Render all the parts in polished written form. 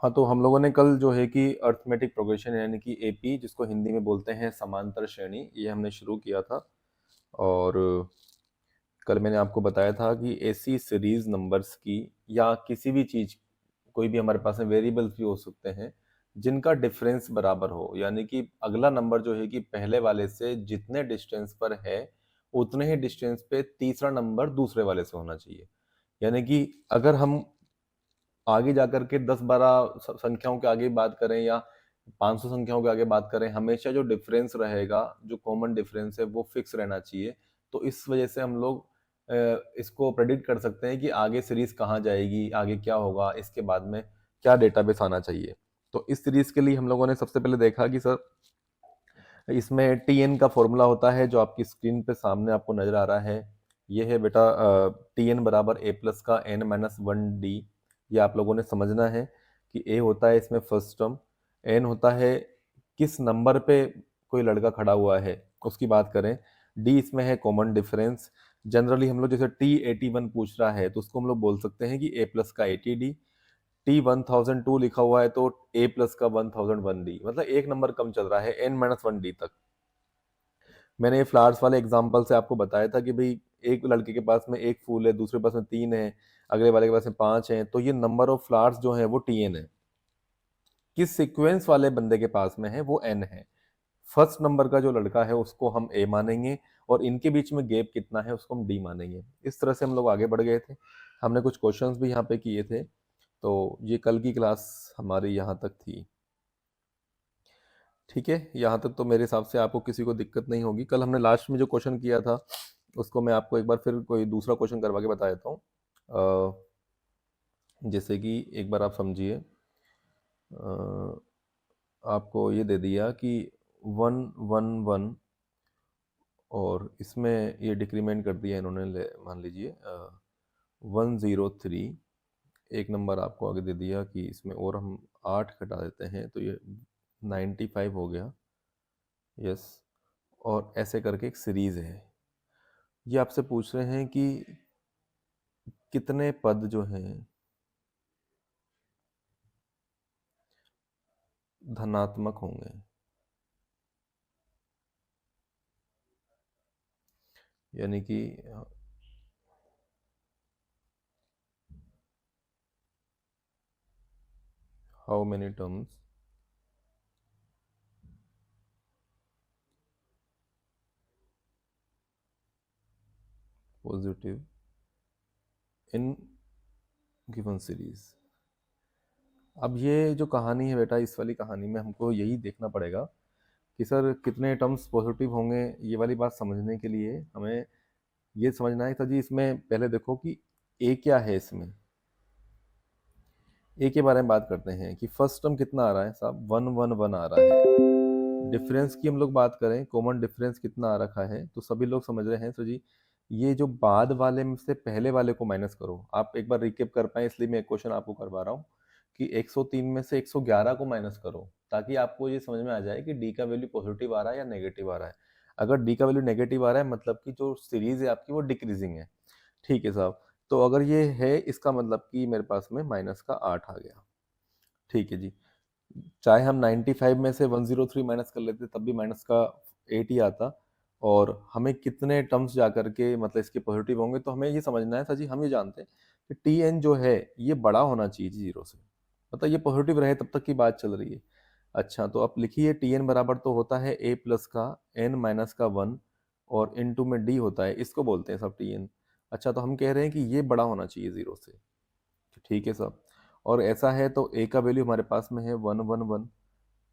हाँ, तो हम लोगों ने कल जो है कि अर्थमेटिक प्रोग्रेशन यानी कि एपी, जिसको हिंदी में बोलते हैं समांतर श्रेणी, ये हमने शुरू किया था। और कल मैंने आपको बताया था कि ऐसी सीरीज नंबर्स की या किसी भी चीज, कोई भी हमारे पास में वेरिएबल्स भी हो सकते हैं जिनका डिफरेंस बराबर हो, यानी कि अगला नंबर जो है कि पहले वाले से जितने डिस्टेंस पर है उतने ही डिस्टेंस पे तीसरा नंबर दूसरे वाले से होना चाहिए। यानी कि अगर हम आगे जाकर के 10-12 संख्याओं के आगे बात करें या 500 संख्याओं के आगे बात करें, हमेशा जो डिफरेंस रहेगा, जो कॉमन डिफरेंस है, वो फिक्स रहना चाहिए। तो इस वजह से हम लोग इसको प्रेडिक्ट कर सकते हैं कि आगे सीरीज कहाँ जाएगी, आगे क्या होगा, इसके बाद में क्या डेटाबेस आना चाहिए। तो इस सीरीज के लिए हम लोगों ने सबसे पहले देखा कि सर इसमें टी एन का फॉर्मूला होता है जो आपकी स्क्रीन पे सामने आपको नजर आ रहा है। ये है बेटा टी एन बराबर ए प्लस का एन माइनस वन डी। ये आप लोगों ने समझना है कि ए होता है इसमें फर्स्ट टर्म, एन होता है किस नंबर पे कोई लड़का खड़ा हुआ है उसकी बात करें, डी इसमें है कॉमन डिफरेंस। जनरली हम लोग जैसे टी 81 पूछ रहा है तो उसको हम लोग बोल सकते हैं कि ए प्लस का 80 डी। टी 1002 लिखा हुआ है तो ए प्लस का 1001 डी, मतलब एक नंबर कम चल रहा है एन माइनस वन डी तक। मैंने ये फ्लावर्स वाले एग्जांपल से आपको बताया था कि भाई एक लड़के के पास में एक फूल है, दूसरे के पास में तीन है, अगले वाले के पास में पांच है, तो ये नंबर ऑफ फ्लावर्स जो है वो टी एन है। किस सीक्वेंस वाले बंदे के पास में है वो एन है। फर्स्ट नंबर का जो लड़का है उसको हम ए मानेंगे और इनके बीच में गैप कितना है उसको हम डी मानेंगे। इस तरह से हम लोग आगे बढ़ गए थे। हमने कुछ क्वेश्चंस भी यहाँ पे किए थे। तो ये कल की क्लास हमारी यहाँ तक थी। ठीक है, यहाँ तक तो मेरे हिसाब से आपको किसी को दिक्कत नहीं होगी। कल हमने लास्ट में जो क्वेश्चन किया था उसको मैं आपको एक बार फिर कोई दूसरा क्वेश्चन करवा के बता देता हूँ। जैसे कि एक बार आप समझिए, आपको ये दे दिया कि 111 और इसमें ये डिक्रीमेंट कर दिया इन्होंने, मान लीजिए 103। एक नंबर आपको आगे दे दिया कि इसमें और हम 8 घटा देते हैं तो ये 95 हो गया। यस। और ऐसे करके एक सीरीज है। ये आपसे पूछ रहे हैं कि कितने पद जो हैं धनात्मक होंगे, यानी कि how many terms positive in given series. अब ये जो कहानी है बेटा, इस वाली कहानी में हमको यही देखना पड़ेगा कि सर कितने टर्म्स पॉजिटिव होंगे। ये वाली बात समझने के लिए हमें ये समझना है सर जी, इसमें पहले देखो कि ए क्या है। इसमें ए के बारे में बात करते हैं कि फर्स्ट टर्म कितना आ रहा है साहब, 111 आ रहा है। डिफरेंस की हम लोग बात करें, कॉमन डिफरेंस कितना आ रखा है, तो सभी लोग समझ रहे हैं सर जी। ये जो बाद वाले में से पहले वाले को माइनस करो। आप एक बार रिकेप कर पाए इसलिए मैं एक क्वेश्चन आपको करवा रहा हूँ कि 103 में से 111 को माइनस करो ताकि आपको ये समझ में आ जाए कि डी का वैल्यू पॉजिटिव आ रहा है या नेगेटिव आ रहा है। अगर डी का वैल्यू नेगेटिव आ रहा है मतलब कि जो सीरीज है आपकी वो डिक्रीजिंग है। ठीक है साहब। तो अगर ये है इसका मतलब कि मेरे पास में माइनस का 8 आ गया। ठीक है जी। चाहे हम 95 में से 103 माइनस कर लेते तब भी माइनस का 8 ही आता। और हमें कितने टर्म्स जा करके मतलब इसके पॉजिटिव होंगे, तो हमें ये समझना है सर जी, हम ये जानते हैं कि टी एन जो है ये बड़ा होना चाहिए जीरो से, मतलब ये पॉजिटिव रहे तब तक की बात चल रही है। अच्छा, तो आप लिखिए टी एन बराबर तो होता है ए प्लस का एन माइनस का वन और इन टू में डी होता है, इसको बोलते हैं सब टी एन। अच्छा, तो हम कह रहे हैं कि ये बड़ा होना चाहिए जीरो से। ठीक है साहब। और ऐसा है तो ए का वैल्यू हमारे पास में है 111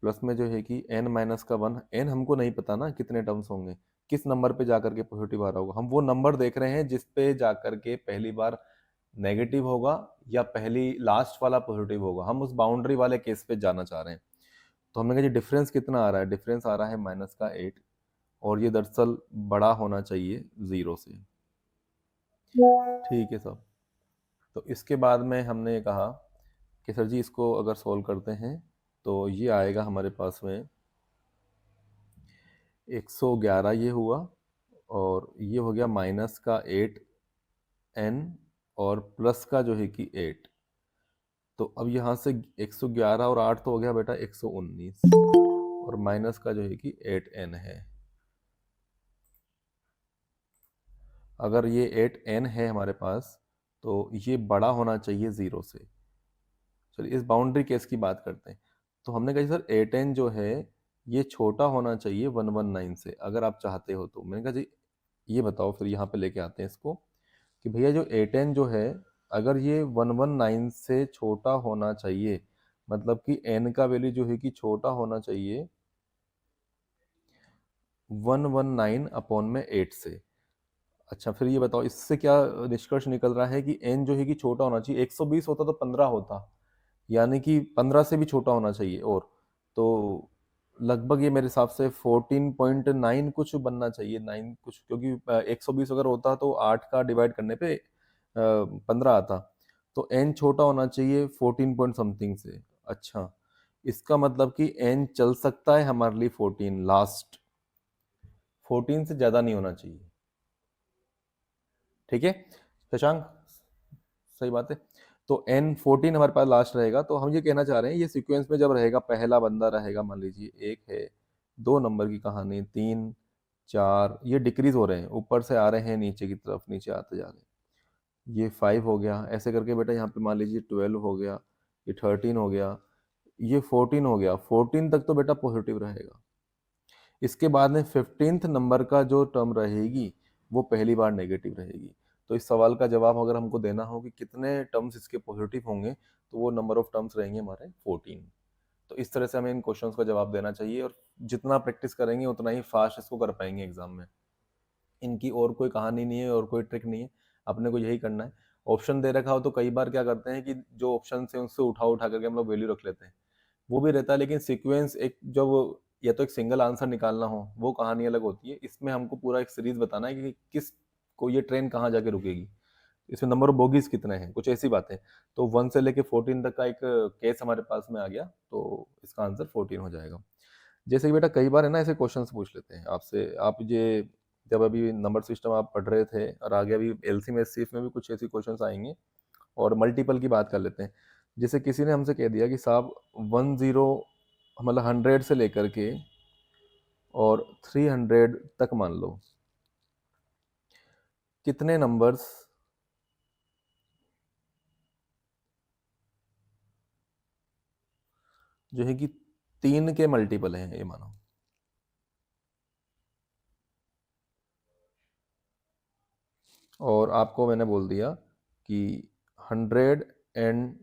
प्लस में जो है कि एन माइनस का वन। एन हमको नहीं पता ना कितने टर्म्स होंगे, किस नंबर पे जाकर के पॉजिटिव आ रहा होगा। हम वो नंबर देख रहे हैं जिस पे जाकर के पहली बार नेगेटिव होगा या पहली लास्ट वाला पॉजिटिव होगा। हम उस बाउंड्री वाले केस पे जाना चाह रहे हैं। तो हमने कहा जी डिफरेंस कितना आ रहा है, डिफरेंस आ रहा है माइनस का 8 और ये दरअसल बड़ा होना चाहिए जीरो से। ठीक है साहब। तो इसके बाद में हमने कहा कि सर जी इसको अगर सोल्व करते हैं तो ये आएगा हमारे पास में 111 ये हुआ और ये हो गया माइनस का 8 एन और प्लस का जो है कि 8। तो अब यहाँ से 111 और 8 तो हो गया बेटा 119, और माइनस का जो है कि 8n है। अगर ये 8n है हमारे पास तो ये बड़ा होना चाहिए 0 से। चलिए इस बाउंड्री केस की बात करते हैं। तो हमने कहा सर 8n जो है ये छोटा होना चाहिए 119 से, अगर आप चाहते हो तो। मैंने कहा जी ये बताओ, फिर यहाँ पे लेके आते हैं इसको कि भैया जो 8n जो है अगर ये 119 से छोटा होना चाहिए, मतलब कि n का वैल्यू जो है कि छोटा होना चाहिए 119 अपॉन में 8 से। अच्छा फिर ये बताओ इससे क्या निष्कर्ष निकल रहा है कि n जो है कि छोटा होना चाहिए। 120 होता तो 15 होता, यानी कि 15 से भी छोटा होना चाहिए, और तो लगभग ये मेरे हिसाब से 14.9 कुछ बनना चाहिए, 9 कुछ, क्योंकि 120 अगर होता तो 8 का डिवाइड करने पे 15 आता। तो n छोटा होना चाहिए 14 पॉइंट समथिंग से। अच्छा इसका मतलब कि n चल सकता है हमारे लिए 14, लास्ट 14 से ज़्यादा नहीं होना चाहिए। ठीक है शशांक, सही बात है। तो n14 हमारे पास लास्ट रहेगा। तो हम ये कहना चाह रहे हैं ये सीक्वेंस में जब रहेगा, पहला बंदा रहेगा, मान लीजिए 1 है, 2 नंबर की कहानी, 3, 4, ये डिक्रीज हो रहे हैं, ऊपर से आ रहे हैं नीचे की तरफ, नीचे आते जा रहे हैं। ये 5 हो गया, ऐसे करके बेटा यहाँ पे मान लीजिए 12 हो गया, ये 13 हो गया, ये 14 हो गया। 14 तक तो बेटा पॉजिटिव रहेगा। इसके बाद में 15th नंबर का जो टर्म रहेगी वो पहली बार नेगेटिव रहेगी। तो इस सवाल का जवाब अगर हमको देना हो कि कितने टर्म्स इसके पॉजिटिव होंगे, तो वो नंबर ऑफ टर्म्स रहेंगे हमारे 14। तो इस तरह से हमें इन क्वेश्चंस का जवाब देना चाहिए, और जितना प्रैक्टिस करेंगे उतना ही फास्ट इसको कर पाएंगे एग्जाम में। इनकी और कोई कहानी नहीं है और कोई ट्रिक नहीं है, अपने को यही करना है। ऑप्शन दे रखा हो तो कई बार क्या करते हैं कि जो ऑप्शन है उससे उठा उठा करके हम लोग वैल्यू रख लेते हैं, वो भी रहता है। लेकिन सीक्वेंस एक जब या तो एक सिंगल आंसर निकालना हो वो कहानी अलग होती है, इसमें हमको पूरा एक सीरीज बताना है कि किस को ये ट्रेन कहाँ जाके रुकेगी, इसमें नंबर ऑफ बोगीज कितने हैं, कुछ ऐसी बातें। तो 1 से लेके 14 तक का एक केस हमारे पास में आ गया, तो इसका आंसर 14 हो जाएगा। जैसे कि बेटा कई बार है ना ऐसे क्वेश्चन पूछ लेते हैं आपसे, आप ये जब अभी नंबर सिस्टम आप पढ़ रहे थे और आगे अभी एलसीएम एचसीएफ में भी कुछ ऐसे क्वेश्चंस आएंगे, और मल्टीपल की बात कर लेते हैं। जैसे किसी ने हमसे कह दिया कि साहब 10 मतलब 100 से लेकर के और 300 तक मान लो, कितने नंबर्स जो है कि 3 के मल्टीपल हैं, ये मानो। और आपको मैंने बोल दिया कि 100 एंड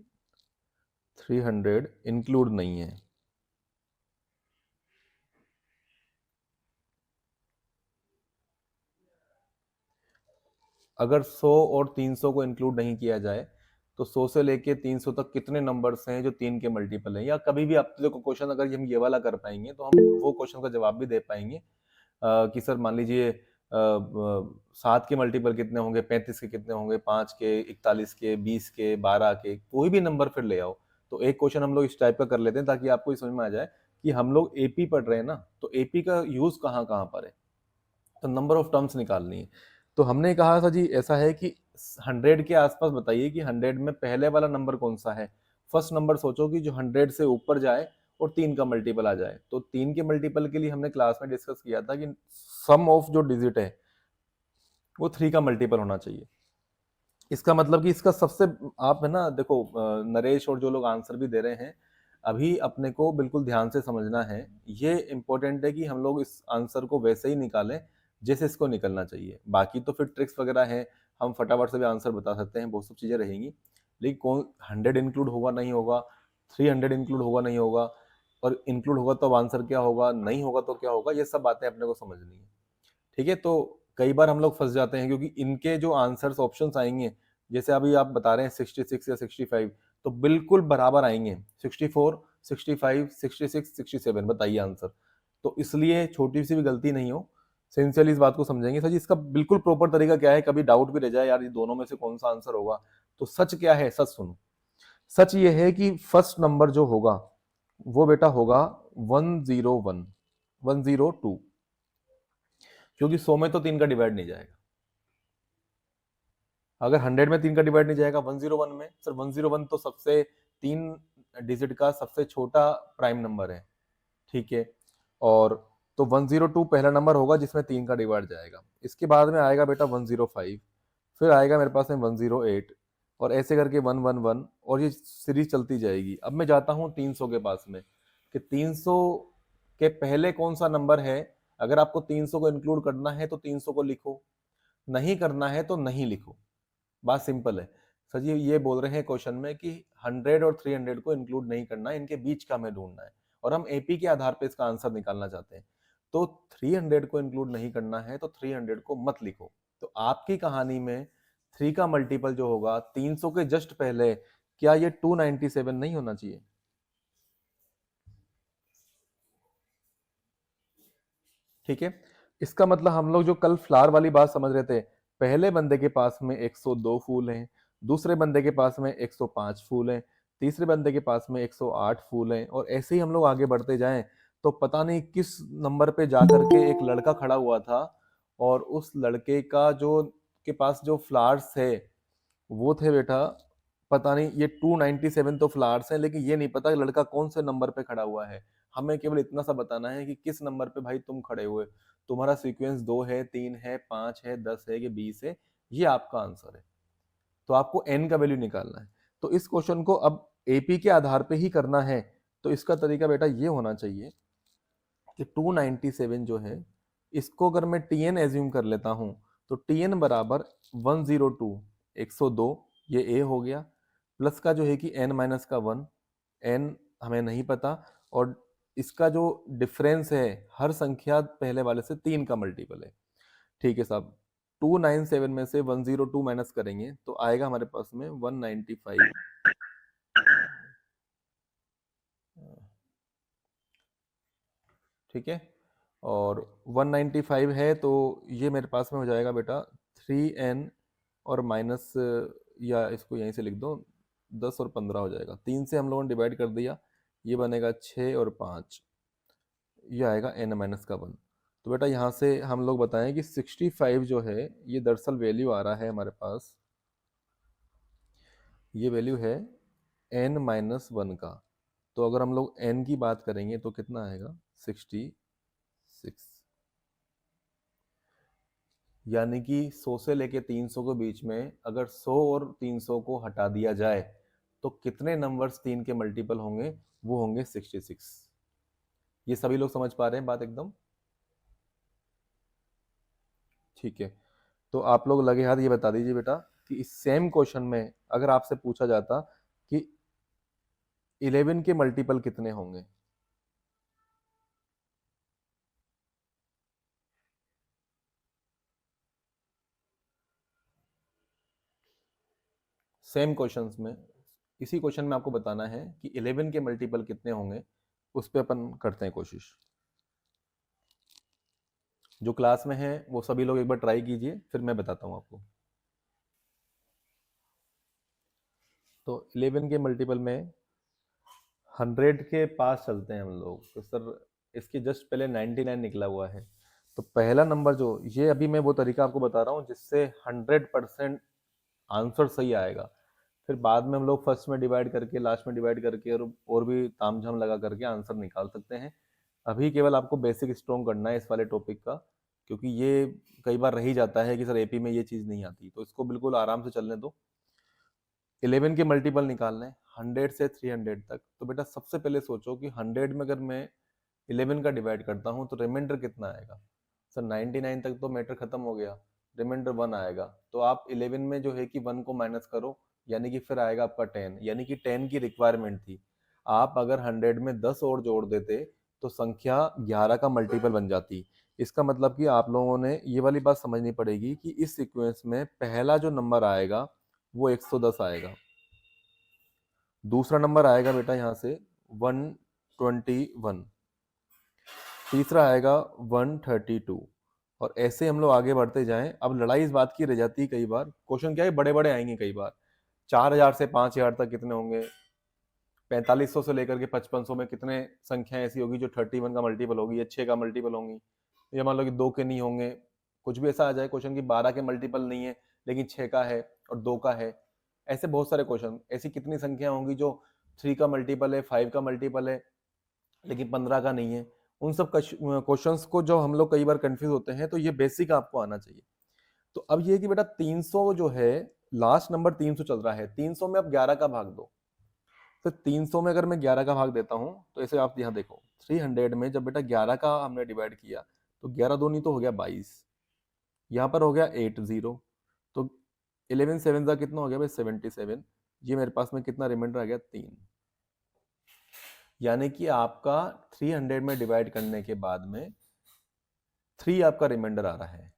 300 इंक्लूड नहीं है। अगर 100 और 300 को इंक्लूड नहीं किया जाए तो 100 से लेके 300 तक कितने नंबर्स हैं जो 3 के मल्टीपल हैं। या कभी भी आप देखो क्वेश्चन अगर हम ये वाला कर पाएंगे तो हम वो क्वेश्चन का जवाब भी दे पाएंगे कि सर मान लीजिए 7 के मल्टीपल कितने होंगे, 35 के कितने होंगे, 5 के, 41 के, 20 के, 12 के, कोई भी नंबर फिर ले आओ। तो एक क्वेश्चन हम लोग इस टाइप का कर लेते हैं ताकि आपको समझ में आ जाए कि हम लोग एपी पढ़ रहे हैं ना, तो एपी का यूज कहाँ कहाँ पर है, तो नंबर ऑफ टर्म्स निकालनी है। तो हमने कहा था जी ऐसा है कि 100 के आसपास बताइए कि 100 में पहले वाला नंबर कौन सा है। फर्स्ट नंबर सोचो कि जो 100 से ऊपर जाए और 3 का मल्टीपल आ जाए। तो 3 के मल्टीपल के लिए हमने क्लास में डिस्कस किया था कि सम ऑफ जो डिजिट है वो 3 का मल्टीपल होना चाहिए। इसका मतलब कि इसका सबसे, आप है ना देखो नरेश और जो लोग आंसर भी दे रहे हैं, अभी अपने को बिल्कुल ध्यान से समझना है। ये इंपॉर्टेंट है कि हम लोग इस आंसर को वैसे ही निकालें जैसे इसको निकलना चाहिए। बाकी तो फिर ट्रिक्स वगैरह हैं, हम फटाफट से भी आंसर बता सकते हैं, बहुत सब चीजें रहेंगी। लेकिन कौन 100 इंक्लूड होगा नहीं होगा, 300 इंक्लूड होगा नहीं होगा, और इंक्लूड होगा तो आंसर क्या होगा, नहीं होगा तो क्या होगा, ये सब बातें अपने को समझनी है। ठीक है। तो कई बार हम लोग फंस जाते हैं क्योंकि इनके जो आंसर्स ऑप्शंस आएंगे, जैसे अभी आप बता रहे हैं 66 या 65, तो बिल्कुल बराबर आएंगे 64, 65, 66, 67, बताइए आंसर। तो इसलिए छोटी सी भी गलती नहीं हो, सिंसियरली इस बात को समझेंगे। सर जी इसका बिल्कुल प्रॉपर तरीका क्या है, कभी डाउट भी रह जाए यार ये दोनों में से कौन सा आंसर होगा, तो सच क्या है, सच सुनो। सच ये है कि फर्स्ट नंबर जो होगा वो बेटा होगा 101, 102, क्योंकि 100 में तो 3 का डिवाइड नहीं जाएगा। अगर 100 में 3 का डिवाइड नहीं जाएगा 101 में, सर 101 तो सबसे 3 डिजिट का सबसे छोटा प्राइम नंबर है, ठीक है। और तो 102 पहला नंबर होगा जिसमें 3 का डिवाइड जाएगा। इसके बाद में आएगा बेटा 105, फिर आएगा मेरे पास में 108, और ऐसे करके 111, और ये सीरीज चलती जाएगी। अब मैं जाता हूँ 300 के पास में, कि 300 के पहले कौन सा नंबर है। अगर आपको 300 को इंक्लूड करना है तो 300 को लिखो, नहीं करना है तो नहीं लिखो। बात सिंपल है। सर जी ये बोल रहे हैं क्वेश्चन में कि 100 और 300 को इंक्लूड नहीं करना है, इनके बीच का हमें ढूंढना है, और हम एपी के आधार पे इसका आंसर निकालना चाहते हैं। तो 300 को इंक्लूड नहीं करना है तो 300 को मत लिखो। तो आपकी कहानी में 3 का मल्टीपल जो होगा 300 के जस्ट पहले, क्या ये 297 नहीं होना चाहिए? ठीक है। इसका मतलब हम लोग जो कल फ्लावर वाली बात समझ रहे थे, पहले बंदे के पास में 102 फूल हैं, दूसरे बंदे के पास में 105 फूल हैं, तीसरे बंदे के पास में 108 फूल हैं, और ऐसे ही हम लोग आगे बढ़ते जाएं तो पता नहीं किस नंबर पे जाकर के एक लड़का खड़ा हुआ था, और उस लड़के का जो के पास जो फ्लावर्स है वो थे बेटा, पता नहीं ये 297 तो फ्लावर्स हैं, लेकिन ये नहीं पता लड़का कौन से नंबर पे खड़ा हुआ है। हमें केवल इतना सा बताना है कि किस नंबर पे भाई तुम खड़े हुए, तुम्हारा सीक्वेंस 2 है, 3 है, 5 है, 10 है कि 20 है, ये आपका आंसर है। तो आपको n का वैल्यू निकालना है। तो इस क्वेश्चन को अब एपी के आधार पे ही करना है। तो इसका तरीका बेटा ये होना चाहिए कि 297 जो है, इसको अगर मैं टीएन एज्यूम कर लेता हूं, तो टीएन बराबर 102, 102, ये ए हो गया, प्लस का जो है कि n माइनस का 1, n हमें नहीं पता, और इसका जो डिफरेंस है, हर संख्या पहले वाले से 3 का मल्टीपल है। ठीक है साहब, 297 में से 102 माइनस करेंगे तो आएगा हमारे पास में 195। ठीक है, और 195 है तो ये मेरे पास में हो जाएगा बेटा 3n, और माइनस, या इसको यहीं से लिख दो, 10 और 15 हो जाएगा। 3 से हम लोगों ने डिवाइड कर दिया, ये बनेगा 6 और 5, ये आएगा n माइनस का 1। तो बेटा यहाँ से हम लोग बताएं कि 65 जो है ये दरअसल वैल्यू आ रहा है हमारे पास, ये वैल्यू है n माइनस 1 का। तो अगर हम लोग n की बात करेंगे तो कितना आएगा, 66। यानी कि 100 से लेके 300 के बीच में अगर 100 और 300 को हटा दिया जाए तो कितने नंबर्स 3 के मल्टीपल होंगे, वो होंगे 66। ये सभी लोग समझ पा रहे हैं बात एकदम? ठीक है। तो आप लोग लगे हाथ ये बता दीजिए बेटा कि इस सेम क्वेश्चन में अगर आपसे पूछा जाता कि 11 के मल्टीपल कितने होंगे, सेम क्वेश्चंस में, इसी क्वेश्चन में आपको बताना है कि 11 के मल्टीपल कितने होंगे, उस पर अपन करते हैं कोशिश। जो क्लास में है वो सभी लोग एक बार ट्राई कीजिए, फिर मैं बताता हूँ आपको। तो 11 के मल्टीपल में 100 के पास चलते हैं हम लोग, तो सर इसके जस्ट पहले 99 निकला हुआ है। तो पहला नंबर जो, ये अभी मैं वो तरीका आपको बता रहा हूँ जिससे 100% आंसर सही आएगा। फिर बाद में हम लोग फर्स्ट में डिवाइड करके, लास्ट में डिवाइड करके, और भी तामझाम लगा करके आंसर निकाल सकते हैं। अभी केवल आपको बेसिक स्ट्रॉन्ग करना है इस वाले टॉपिक का, क्योंकि ये कई बार रह ही जाता है कि सर एपी में ये चीज़ नहीं आती, तो इसको बिल्कुल आराम से चलने दो। 11 के मल्टीपल निकालना है 100 से 300 तक। तो बेटा सबसे पहले सोचो कि 100 में अगर मैं 11 का डिवाइड करता हूँ तो रिमाइंडर कितना आएगा। सर 99 तक तो मैटर खत्म हो गया, रिमाइंडर 1 आएगा। तो आप 11 में जो है कि 1 को माइनस करो, यानी कि फिर आएगा आपका 10, यानी कि 10 की रिक्वायरमेंट थी। आप अगर 100 में 10 और जोड़ देते तो संख्या 11 का मल्टीपल बन जाती। इसका मतलब कि आप लोगों ने ये वाली बात समझनी पड़ेगी कि इस सीक्वेंस में पहला जो नंबर आएगा वो 110 आएगा, दूसरा नंबर आएगा बेटा यहाँ से 121, तीसरा आएगा 132, और ऐसे हम लोग आगे बढ़ते जाएं। अब लड़ाई इस बात की रह जाती है, कई बार क्वेश्चन क्या है बड़े बड़े आएंगे, कई बार 4000 से 5000 तक कितने होंगे, 4500 से लेकर के 5500 में कितने संख्याएं ऐसी होगी जो 31 का मल्टीपल होगी या 6 का मल्टीपल होंगी, या मान लो कि 2 के नहीं होंगे। कुछ भी ऐसा आ जाए क्वेश्चन की 12 के मल्टीपल नहीं है लेकिन 6 का है और 2 का है। ऐसे बहुत सारे क्वेश्चन, ऐसी कितनी संख्या होंगी जो 3 का मल्टीपल है, 5 का मल्टीपल है, लेकिन 15 का नहीं है। उन सब क्वेश्चंस को जो हम लोग कई बार कंफ्यूज होते हैं, तो ये बेसिक आपको आना चाहिए। तो अब ये कि बेटा 300 जो है, लास्ट नंबर 300 चल रहा है, 300 में अब 11 का भाग दो। तो 300 में अगर मैं 11 का भाग देता हूं, तो ऐसे आप यहाँ देखो, 300 में जब बेटा 11 का हमने डिवाइड किया, तो 11 दूनी तो हो गया 22, यहाँ पर हो गया 80, तो 11 7 का कितना हो गया भाई 77। ये मेरे पास में कितना रिमाइंडर आ गया 3। यानी कि आपका 300 में डिवाइड करने के बाद में 3 आपका रिमाइंडर आ रहा है।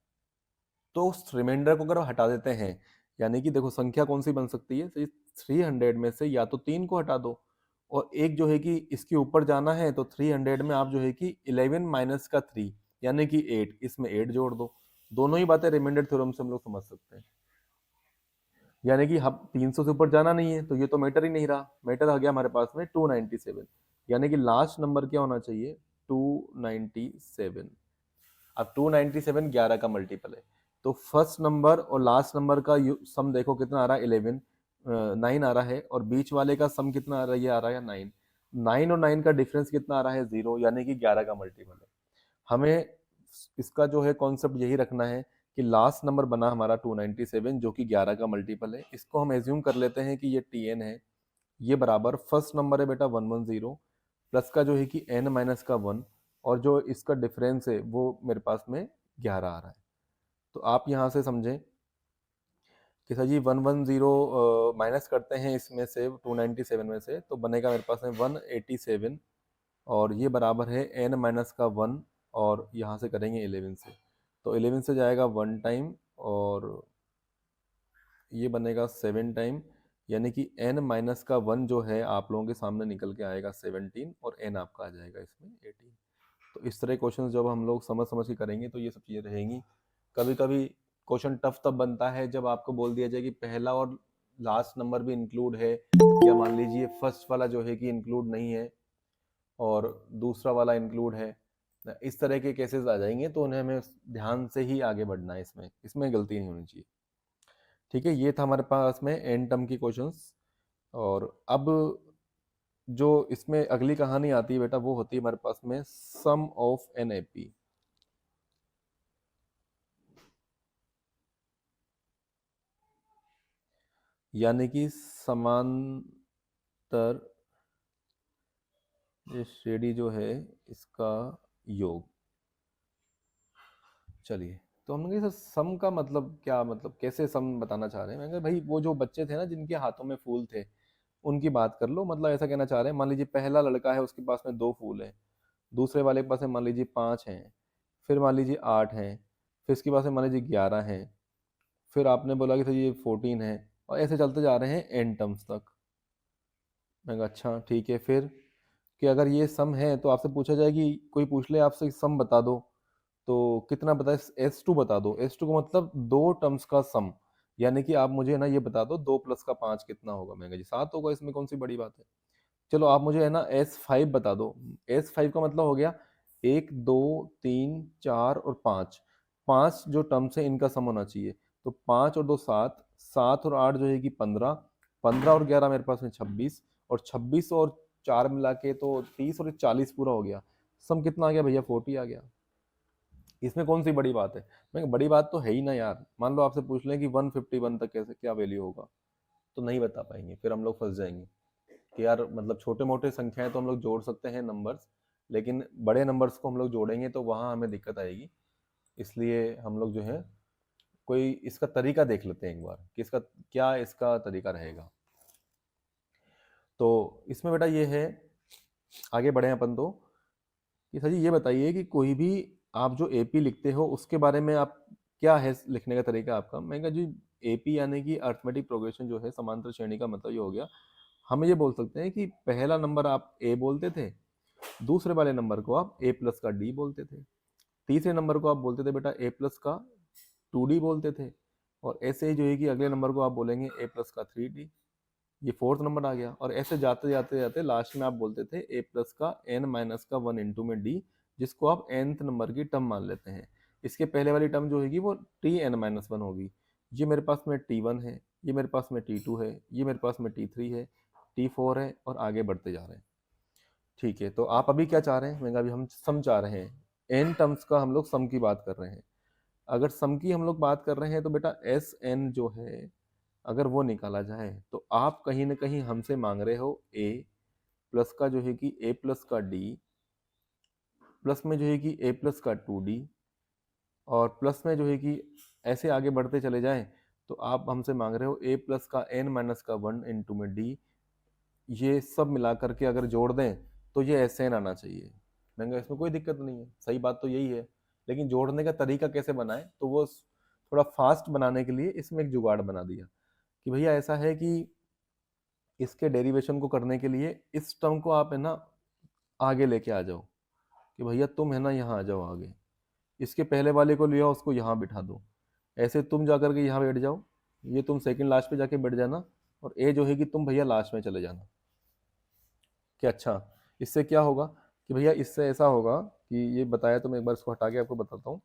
तो उस रिमाइंडर को अगर हटा देते हैं, यानी कि देखो संख्या कौन सी बन सकती है, तो 300 में से या तो 3 को हटा दो, और एक जो है कि इसके ऊपर जाना है, तो 300 में आप जो है कि 11 माइनस का 3 यानी कि 8, इसमें 8 जोड़ दो। दोनों ही बातें रिमाइंडर थ्योरम से हम लोग समझ सकते हैं। यानी कि हम 300 से ऊपर जाना नहीं है, तो ये तो मैटर ही नहीं रहा, मैटर आ गया हमारे पास में 297। यानी कि लास्ट नंबर क्या होना चाहिए 297। अब 297 11 का मल्टीपल है, तो फर्स्ट नंबर और लास्ट नंबर का सम देखो कितना आ रहा है 11, 9 आ रहा है, और बीच वाले का सम कितना आ रहा है, ये आ रहा है 9। 9 और 9 का डिफरेंस कितना आ रहा है 0, यानी कि 11 का मल्टीपल है। हमें इसका जो है कॉन्सेप्ट यही रखना है कि लास्ट नंबर बना हमारा 297 जो कि 11 का मल्टीपल है, इसको हम एज्यूम कर लेते हैं कि ये Tn है। ये बराबर फर्स्ट नंबर है बेटा 110 प्लस का जो है कि n माइनस का 1, और जो इसका डिफरेंस है वो मेरे पास में 11 आ रहा है। तो आप यहाँ से समझें कि सर जी 110 माइनस करते हैं इसमें से 297 में से, तो बनेगा मेरे पास में 187, और ये बराबर है n माइनस का 1, और यहाँ से करेंगे 11 से, तो 11 से जाएगा 1 टाइम, और ये बनेगा 7 टाइम, यानी कि n माइनस का 1 जो है आप लोगों के सामने निकल के आएगा 17, और n आपका आ जाएगा इसमें 18। तो इस तरह क्वेश्चन जब हम लोग समझ समझ के करेंगे तो ये सब चीज़ें रहेंगी। कभी कभी क्वेश्चन टफ तब बनता है जब आपको बोल दिया जाए कि पहला और लास्ट नंबर भी इंक्लूड है, या मान लीजिए फर्स्ट वाला जो है कि इंक्लूड नहीं है और दूसरा वाला इंक्लूड है। इस तरह के केसेस आ जाएंगे, तो उन्हें हमें ध्यान से ही आगे बढ़ना है, इसमें इसमें गलती नहीं होनी चाहिए। ठीक है, ये था हमारे पास में एन टर्म की क्वेश्चंस। और अब जो इसमें अगली कहानी आती है बेटा, वो होती है हमारे पास में सम ऑफ एन एपी। यानी कि समांतर श्रेणी जो है इसका योग। चलिए, तो हमने कहा सर सम का मतलब क्या, मतलब कैसे सम बताना चाह रहे हैं। मैंने कहा भाई वो जो बच्चे थे ना जिनके हाथों में फूल थे, उनकी बात कर लो। मतलब ऐसा कहना चाह रहे हैं, मान लीजिए पहला लड़का है उसके पास में 2 फूल है, दूसरे वाले के पास में मान लीजिए 5 हैं, फिर मान लीजिए 8 हैं, फिर इसके पास में मान लीजिए 11 हैं, फिर आपने बोला कि सर ये 14 है, और ऐसे चलते जा रहे हैं एन टर्म्स तक। मैं कहा अच्छा ठीक है, फिर कि अगर ये सम है तो आपसे पूछा जाए कि कोई पूछ ले आपसे सम बता दो, तो कितना बता, S2 बता दो। S2 का मतलब 2 टर्म्स का सम, यानी कि आप मुझे ना ये बता दो 2 प्लस का 5 कितना होगा। मैं कहा जी 7 होगा, इसमें कौन सी बड़ी बात है। चलो आप मुझे है ना S5 बता दो। S5 का मतलब हो गया 1 2 3 4 और 5, 5 जो टर्म्स है इनका सम होना चाहिए। तो 5 और 2 7, 7 और 8 जो है कि 15, 15 और 11 मेरे पास में 26, और 26 और 4 मिला के तो 30, और 40 पूरा हो गया। सम कितना आ गया भैया 40 आ गया। इसमें कौन सी बड़ी बात है। मैं बड़ी बात तो है ही ना यार। मान लो आपसे पूछ लें कि 151 तक कैसे क्या वैल्यू होगा, तो नहीं बता पाएंगे, फिर हम लोग फंस जाएंगे कि यार मतलब छोटे मोटे संख्याएं तो हम लोग जोड़ सकते हैं नंबर्स, लेकिन बड़े नंबर्स को हम लोग जोड़ेंगे तो वहां हमें दिक्कत आएगी। इसलिए हम लोग जो है कोई इसका तरीका देख लेते हैं एक बार कि इसका क्या इसका तरीका रहेगा। तो इसमें बेटा ये है, आगे बढ़े अपन तो, कि सर जी ये बताइए कि कोई भी आप जो एपी लिखते हो उसके बारे में आप क्या है लिखने का तरीका आपका। मैं कहा जी एपी यानी कि अर्थमेटिक प्रोग्रेशन जो है समांतर श्रेणी का मतलब ये हो गया, हम ये बोल सकते हैं कि पहला नंबर आप ए बोलते थे, दूसरे वाले नंबर को आप ए प्लस का डी बोलते थे, तीसरे नंबर को आप बोलते थे बेटा ए प्लस का 2D बोलते थे, और ऐसे ही जो है कि अगले नंबर को आप बोलेंगे ए प्लस का 3D। ये फोर्थ नंबर आ गया, और ऐसे जाते जाते जाते लास्ट में आप बोलते थे ए प्लस का n माइनस का 1 इंटू में डी, जिसको आप nth नंबर की टर्म मान लेते हैं। इसके पहले वाली टर्म जो होगी वो Tn-1 होगी। ये मेरे पास में T1 है, ये मेरे पास में T2 है, ये मेरे पास में T3 है, T4 है और आगे बढ़ते जा रहे हैं। ठीक है, तो आप अभी क्या चाह रहे हैं? मैंने अभी हम सम चाह रहे हैं, n टर्म्स का हम लोग सम की बात कर रहे हैं। अगर सम की हम लोग बात कर रहे हैं तो बेटा एस एन जो है अगर वो निकाला जाए तो आप कहीं ना कहीं हमसे मांग रहे हो a प्लस का जो है कि a प्लस का d प्लस में जो है कि a प्लस का 2d और प्लस में जो है कि ऐसे आगे बढ़ते चले जाएं तो आप हमसे मांग रहे हो a प्लस का n माइनस का 1 इंटू में d। ये सब मिला करके अगर जोड़ दें तो ये एस एन आना चाहिए। मैंने कहा इसमें कोई दिक्कत नहीं है, सही बात तो यही है, लेकिन जोड़ने का तरीका कैसे बनाए, तो वो थोड़ा फास्ट बनाने के लिए इसमें एक जुगाड़ बना दिया कि भैया ऐसा है कि इसके डेरिवेशन को करने के लिए इस टर्म को आप है ना आगे लेके आ जाओ, कि भैया तुम है ना यहाँ आ जाओ आगे, इसके पहले वाले को ले आओ, उसको यहाँ बिठा दो, ऐसे तुम जा करके यहाँ बैठ जाओ, ये तुम सेकंड लास्ट पे जाके बैठ जाना, और ए जो है कि तुम भैया लास्ट में चले जाना। कि अच्छा इससे क्या होगा कि भैया इससे ऐसा होगा कि ये बताया तो मैं एक बार इसको हटा के आपको बताता हूँ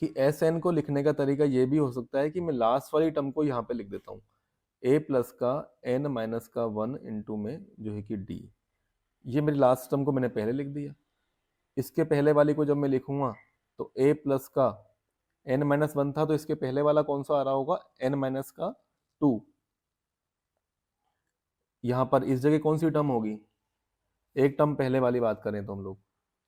कि एस एन को लिखने का तरीका ये भी हो सकता है कि मैं लास्ट वाली टर्म को यहाँ पे लिख देता हूँ a प्लस का n माइनस का 1 इंटू में जो है कि d। ये मेरी लास्ट टर्म को मैंने पहले लिख दिया, इसके पहले वाली को जब मैं लिखूंगा तो a प्लस का n माइनस 1 था तो इसके पहले वाला कौन सा आ रहा होगा n माइनस का 2। यहाँ पर इस जगह कौन सी टर्म होगी, एक टर्म पहले वाली बात करें तो हम लोग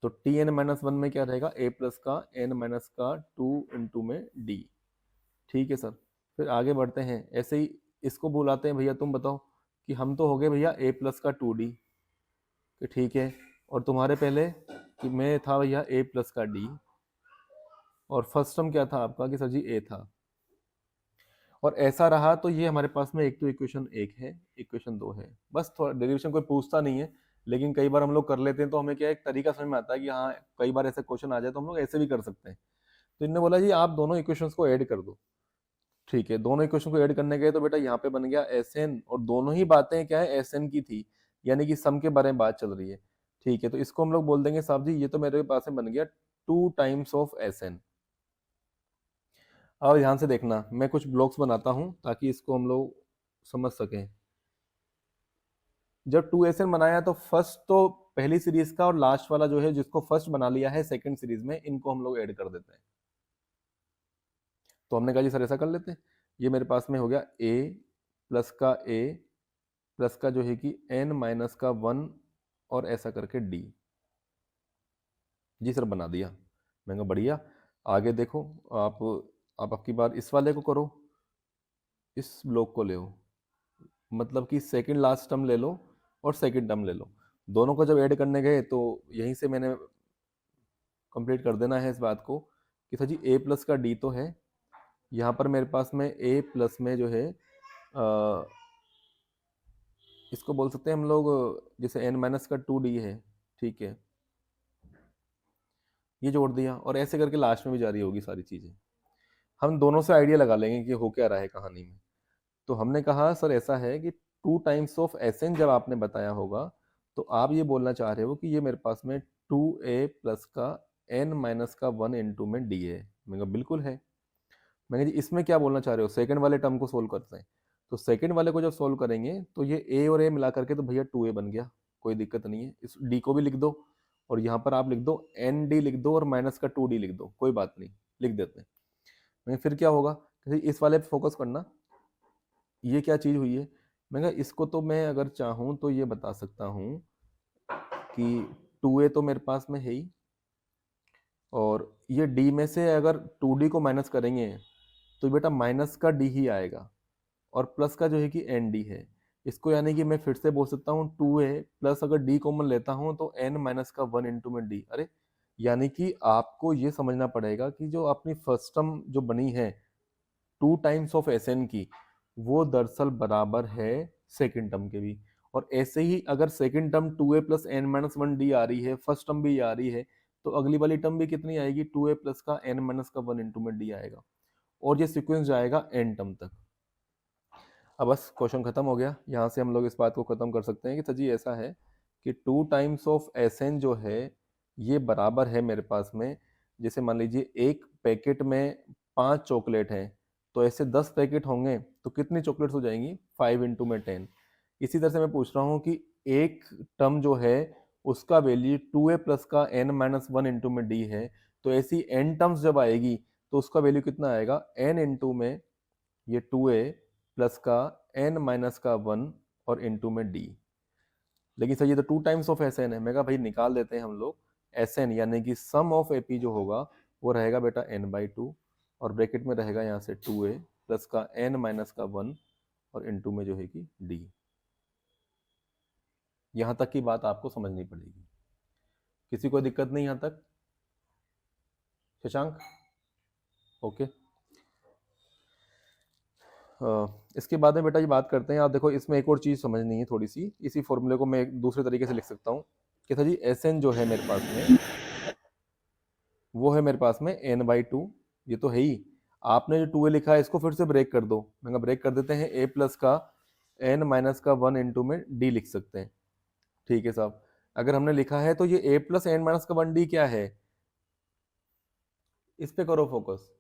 तो टी एन माइनस 1 में क्या रहेगा a प्लस का n माइनस का 2 इंटू में d। ठीक है सर, फिर आगे बढ़ते हैं, ऐसे ही इसको बुलाते हैं, भैया तुम बताओ कि हम तो हो गए भैया a प्लस का 2d, ठीक है, और तुम्हारे पहले कि मैं था भैया a प्लस का d, और फर्स्ट टर्म क्या था आपका कि सर जी a था, और ऐसा रहा तो ये हमारे पास में एक तो इक्वेशन 1 है, इक्वेशन 2 है, बस थोड़ा डेरिवेशन कोई पूछता नहीं है, लेकिन कई बार हम लोग कर लेते हैं तो हमें क्या एक तरीका समझ में आता है कि हाँ कई बार ऐसे क्वेश्चन आ जाए तो हम लोग ऐसे भी कर सकते हैं। तो इन्होंने बोला जी आप दोनों इक्वेशंस को ऐड कर दो। ठीक है, दोनों इक्वेशन को ऐड करने गए तो बेटा यहाँ पे बन गया एस एन, और दोनों ही बातें क्या है एस एन की थी, यानी कि सम के बारे में बात चल रही है। ठीक है, तो इसको हम लोग बोल देंगे साहब जी ये तो मेरे पास में बन गया 2 टाइम्स ऑफ एस एन। अब ध्यान से देखना, मैं कुछ ब्लॉक्स बनाता हूं ताकि इसको हम लोग समझ सकें। जब 2SN बनाया तो फर्स्ट तो पहली सीरीज का और लास्ट वाला जो है जिसको फर्स्ट बना लिया है सेकंड सीरीज में, इनको हम लोग ऐड कर देते हैं। तो हमने कहा जी सर ऐसा कर लेते हैं, ये मेरे पास में हो गया a प्लस का a प्लस का जो है कि n माइनस का 1 और ऐसा करके d। जी सर बना दिया। मैं कहा बढ़िया, आगे देखो आप आपकी बार इस वाले को करो, इस ब्लॉक को ले, मतलब कि सेकंड लास्ट टर्म ले लो और सेकंड टर्म ले लो, दोनों को जब ऐड करने गए तो यहीं से मैंने कंप्लीट कर देना है इस बात को कि सर जी a प्लस का d तो है, यहाँ पर मेरे पास में a प्लस में जो है इसको बोल सकते हैं हम लोग जैसे n माइनस का 2d है। ठीक है, ये जोड़ दिया और ऐसे करके लास्ट में भी जारी होगी सारी चीज़ें। हम दोनों से आइडिया लगा लेंगे कि हो क्या रहा है कहानी में। तो हमने कहा सर ऐसा है कि 2 टाइम्स ऑफ एस एन जब आपने बताया होगा तो आप ये बोलना चाह रहे हो कि ये मेरे पास में 2a प्लस का n माइनस का 1 इंटू में d है। मैंने कहा बिल्कुल है। मैंने जी इसमें क्या बोलना चाह रहे हो, सेकंड वाले टर्म को सोल्व करते हैं। तो सेकंड वाले को जब सोल्व करेंगे तो ये a और a मिला करके तो भैया 2a बन गया, कोई दिक्कत नहीं है। इस d को भी लिख दो और यहाँ पर आप लिख दो nd लिख दो और माइनस का 2d लिख दो, कोई बात नहीं, लिख देते हैं। फिर क्या होगा, इस वाले पे फोकस करना, ये क्या चीज़ हुई है। मैं कहा इसको तो मैं अगर चाहूँ तो ये बता सकता हूँ कि 2a तो मेरे पास में है ही, और ये d में से अगर 2d को माइनस करेंगे तो बेटा माइनस का d ही आएगा, और प्लस का जो है कि nd है। इसको यानी कि मैं फिर से बोल सकता हूँ 2a प्लस अगर d कॉमन लेता हूँ तो n माइनस का 1 इंटू में d। अरे यानी कि आपको ये समझना पड़ेगा कि जो अपनी फर्स्ट टर्म जो बनी है 2 टाइम्स ऑफ एस एन की, वो दरअसल बराबर है सेकंड टर्म के भी। और ऐसे ही अगर second term 2a plus n minus 1d आ रही है, फर्स्ट टर्म भी आ रही है, तो अगली वाली टर्म भी कितनी आएगी, 2a प्लस का n माइनस का 1 इंटू में d आएगा, और ये सीक्वेंस जाएगा n टर्म तक। अब बस क्वेश्चन खत्म हो गया, यहाँ से हम लोग इस बात को खत्म कर सकते हैं कि सजी ऐसा है कि 2 टाइम्स ऑफ एस एन जो है ये बराबर है मेरे पास में, जैसे मान लीजिए एक पैकेट में 5 चॉकलेट हैं, तो ऐसे 10 पैकेट होंगे तो कितनी चॉकलेट्स हो जाएंगी, 5 इंटू में 10, इसी तरह से मैं पूछ रहा हूँ कि एक टर्म जो है उसका वैल्यू 2a प्लस का n माइनस वन इंटू में d है, तो ऐसी n टर्म्स जब आएगी तो उसका वैल्यू कितना आएगा, n इंटू में ये 2a प्लस का n माइनस का 1 और इंटू में d। लेकिन सर ये तो 2 टाइम्स ऑफ एस एन है। मैं कहा भाई निकाल देते हैं हम लोग एस एन, यानी कि सम ऑफ ए पी जो होगा वो रहेगा बेटा n/2 और ब्रैकेट में रहेगा यहाँ से 2a प्लस का n माइनस का 1 और इंटू में जो है कि d। यहाँ तक की बात आपको समझनी पड़ेगी। किसी को दिक्कत नहीं यहाँ तक? शशांक ओके। इसके बाद में बेटा ये बात करते हैं। आप देखो इसमें एक और चीज़ समझनी है थोड़ी सी, इसी फॉर्मूले को मैं एक दूसरे तरीके से लिख सकता हूँ कि सर जी एस एन जो है मेरे पास में वो है मेरे पास में n/2, ये तो है ही। आपने जो 2a लिखा है इसको फिर से ब्रेक कर दो। मैं ब्रेक कर देते हैं, a प्लस का n माइनस का 1 इंटू में d लिख सकते हैं। ठीक है साहब, अगर हमने लिखा है तो ये a प्लस n माइनस का 1d क्या है, इस पे करो फोकस।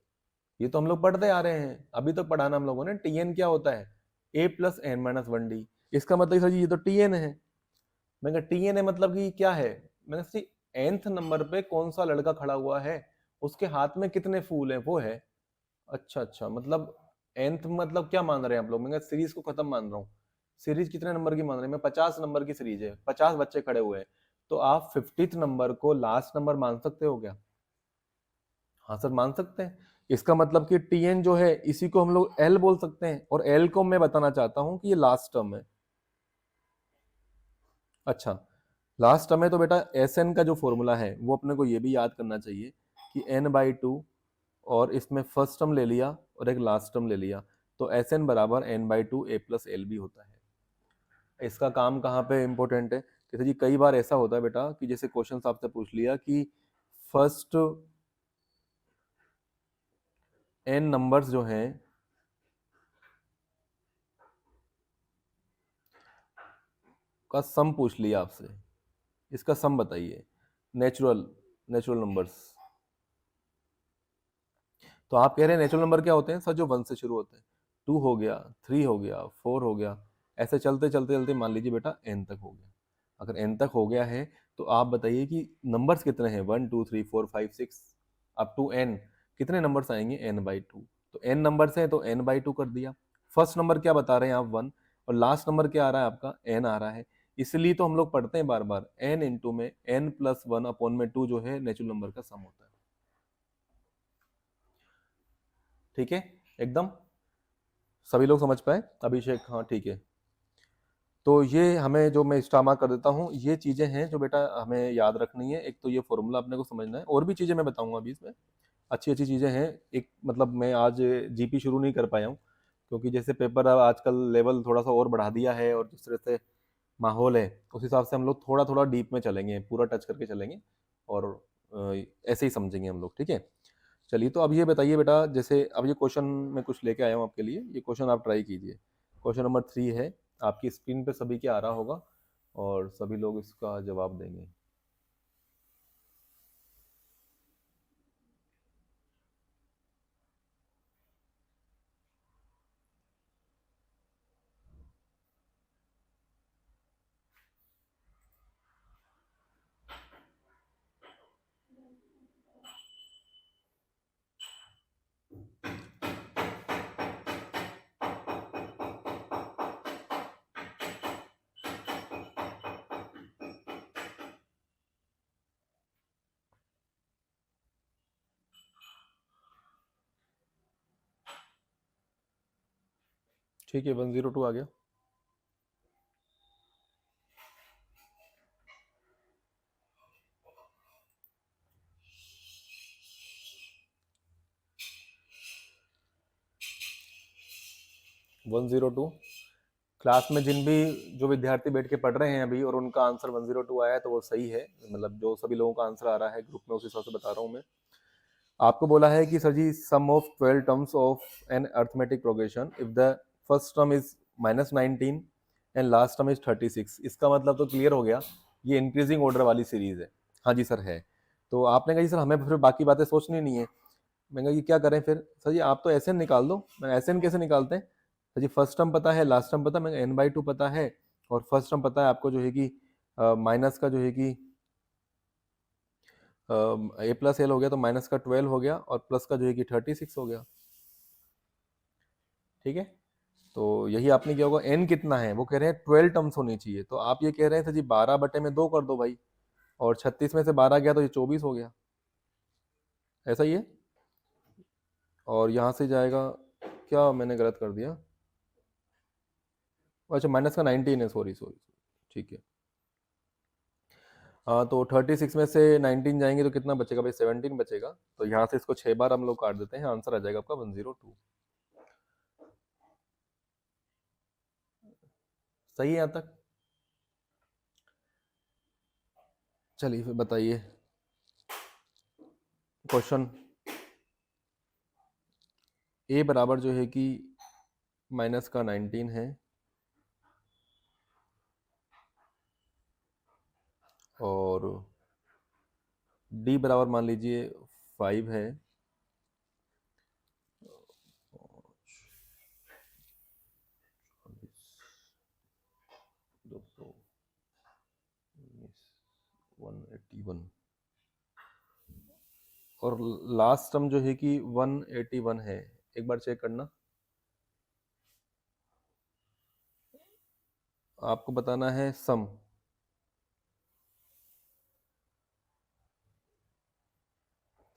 ये तो हम लोग पढ़ते आ रहे हैं, अभी तक पढ़ाना हम लोगों ने। tn क्या होता है, a plus n minus 1d। इसका मतलब सर जी ये तो tn है। मैं कहा tn है मतलब कि क्या है, मैंने सी nth नंबर पे कौन सा लड़का खड़ा हुआ है, उसके हाथ में कितने फूल हैं, वो है। अच्छा अच्छा, मतलब nth मतलब क्या मान रहे हैं आप लोग? मैं सीरीज को खत्म मान रहा हूँ। सीरीज कितने नंबर की मान रहे हैं? मैं 50 नंबर की सीरीज है, 50 बच्चे खड़े हुए हैं, तो आप 50th नंबर को लास्ट नंबर मान सकते हो क्या? हाँ सर मान सकते हैं। इसका मतलब कि tn जो है इसी को हम लोग l बोल सकते हैं, और l को मैं बताना चाहता हूँ कि ये लास्ट टर्म है। अच्छा, लास्ट टर्म है तो बेटा एस एन का जो फॉर्मूला है वो अपने को ये भी याद करना चाहिए कि n/2 और इसमें फर्स्ट टर्म ले लिया और एक लास्ट टर्म ले लिया, तो एस एन बराबर n/2 a प्लस एल भी होता है। इसका काम कहाँ पे इंपॉर्टेंट है? जैसे जी कई बार ऐसा होता है बेटा कि जैसे क्वेश्चन आपसे पूछ लिया कि फर्स्ट n नंबर्स जो हैं का सम पूछ लिया आपसे, इसका सम बताइए, नेचुरल नेचुरल नंबर्स। तो आप कह रहे हैं नेचुरल नंबर क्या होते हैं सर? जो 1 से शुरू होते हैं। 2 हो गया, 3 हो गया, 4 हो गया, ऐसे चलते चलते चलते मान लीजिए बेटा n तक हो गया। अगर n तक हो गया है तो आप बताइए कि नंबर्स कितने हैं, 1 2 3 4 5 6 अप टू n, कितने नंबर्स आएंगे? n/2। तो n नंबर्स हैं तो n/2 कर दिया। फर्स्ट नंबर क्या बता रहे हैं आप? 1। और लास्ट नंबर क्या आ रहा है आपका? n आ रहा है। इसलिए तो हम लोग पढ़ते हैं बार बार n इंटू में n प्लस 1 अपॉन में 2 जो है नेचुरल नंबर का सम होता है। ठीक है, एकदम सभी लोग समझ पाए? अभिषेक हाँ ठीक है। तो ये हमें जो मैं स्टामा कर देता हूँ, ये चीज़ें हैं जो बेटा हमें याद रखनी है। एक तो ये फॉर्मूला अपने को समझना है, और भी चीज़ें मैं बताऊंगा अभी इसमें, अच्छी अच्छी चीज़ें हैं। एक मतलब मैं आज जीपी शुरू नहीं कर पाया हूँ क्योंकि जैसे पेपर अब आजकल लेवल थोड़ा सा और बढ़ा दिया है, और जिस तरह से माहौल है उस हिसाब से हम लोग थोड़ा थोड़ा डीप में चलेंगे, पूरा टच करके चलेंगे, और ऐसे ही समझेंगे हम लोग। ठीक है, चलिए। तो अब ये बताइए बेटा, जैसे अब ये क्वेश्चन मैं कुछ लेके आया हूँ आपके लिए, ये क्वेश्चन आप ट्राई कीजिए। क्वेश्चन नंबर 3 है, आपकी स्क्रीन पे सभी के आ रहा होगा और सभी लोग इसका जवाब देंगे। ठीक है, 102 आ गया। वन जीरो टू क्लास में जिन भी जो विद्यार्थी बैठ के पढ़ रहे हैं अभी और उनका आंसर 102 आया है तो वो सही है। मतलब जो सभी लोगों का आंसर आ रहा है ग्रुप में उस हिसाब से बता रहा हूँ मैं। आपको बोला है कि सर जी sum of 12 terms of an arithmetic progression if the first term is -19 and last term is 36। इसका मतलब तो क्लियर हो गया, ये इंक्रीजिंग ऑर्डर वाली सीरीज है। हाँ जी सर है। तो आपने कहा जी सर हमें फिर बाकी बातें सोचनी नहीं है। मैंने कहा ये क्या करें फिर? सर जी आप तो एन निकाल दो। मैं एन कैसे निकालते हैं? सर जी फर्स्ट टर्म पता है, लास्ट टर्म पता है, मैं n/2 पता है, और फर्स्ट टर्म पता है आपको जो है कि माइनस का जो है कि ए प्लस एल हो गया तो माइनस का 12 हो गया और प्लस का जो है कि 36 हो गया। ठीक है, तो यही आपने किया होगा। एन कितना है, वो कह रहे हैं 12 टर्म्स होनी चाहिए, तो आप ये कह रहे हैं सर जी 12/2 कर दो भाई, और 36 में से 12 गया तो ये 24 हो गया, ऐसा ही है। और यहाँ से जाएगा, क्या मैंने गलत कर दिया, अच्छा माइनस का 19 है, सॉरी सॉरी, ठीक है। हाँ, तो 36 में से 19 जाएंगे तो कितना बचेगा भाई, 17 बचेगा। तो यहाँ से इसको 6 बार हम लोग काट देते हैं, आंसर आ जाएगा आपका 102। सही है यहाँ तक? चलिए फिर बताइए क्वेश्चन। ए बराबर जो है कि माइनस का 19 है और डी बराबर मान लीजिए 5 है, दो सौ 181 और लास्ट टर्म जो है कि 181 है। एक बार चेक करना, आपको बताना है सम।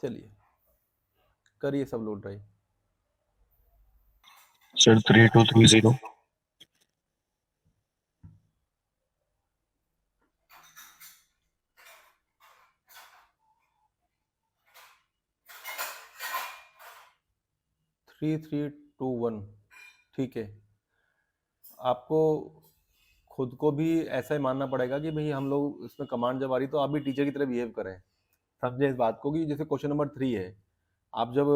चलिए करिए सब लोग ट्राई। सर 3230। 3321, ठीक है। आपको खुद को भी ऐसा ही मानना पड़ेगा कि भाई हम लोग इसमें कमांड जब आ रही तो आप भी टीचर की तरह बिहेव करें, समझे इस बात को। कि जैसे क्वेश्चन नंबर 3 है, आप जब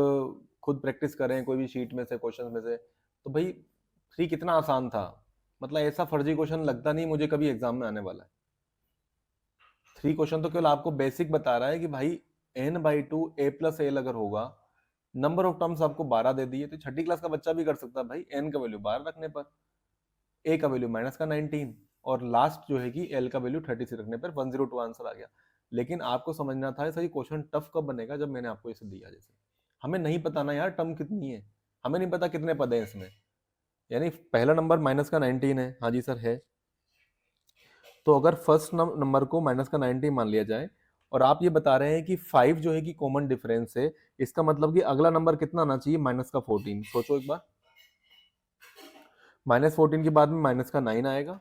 खुद प्रैक्टिस करें कोई भी शीट में से, क्वेश्चन में से, तो भाई 3 कितना आसान था, मतलब ऐसा फर्जी क्वेश्चन लगता नहीं मुझे कभी एग्जाम में आने वाला है। 3 क्वेश्चन तो केवल आपको बेसिक बता रहा है कि भाई n/2 a प्लस एल अगर होगा, नंबर ऑफ टर्म्स आपको 12 दे दिए, तो छठी क्लास का बच्चा भी कर सकता है भाई, n का वैल्यू 12 रखने पर, a का वैल्यू माइनस का 19 और लास्ट जो है कि l का वैल्यू 36 रखने पर 102 आंसर आ गया। लेकिन आपको समझना था सही क्वेश्चन टफ कब बनेगा, जब मैंने आपको इसे दिया। जैसे हमें नहीं पता ना यार टर्म कितनी है, हमें नहीं पता कितने पद है इसमें, यानी पहला नंबर माइनस का 19 है, हाँ जी सर है। तो अगर फर्स्ट नंबर को माइनस का 19 मान लिया जाए और आप ये बता रहे हैं कि 5 जो है कि कॉमन डिफरेंस है, इसका मतलब कि अगला नंबर कितना आना चाहिए, माइनस का 14। सोचो एक बार, -14 के बाद में माइनस का 9 आएगा,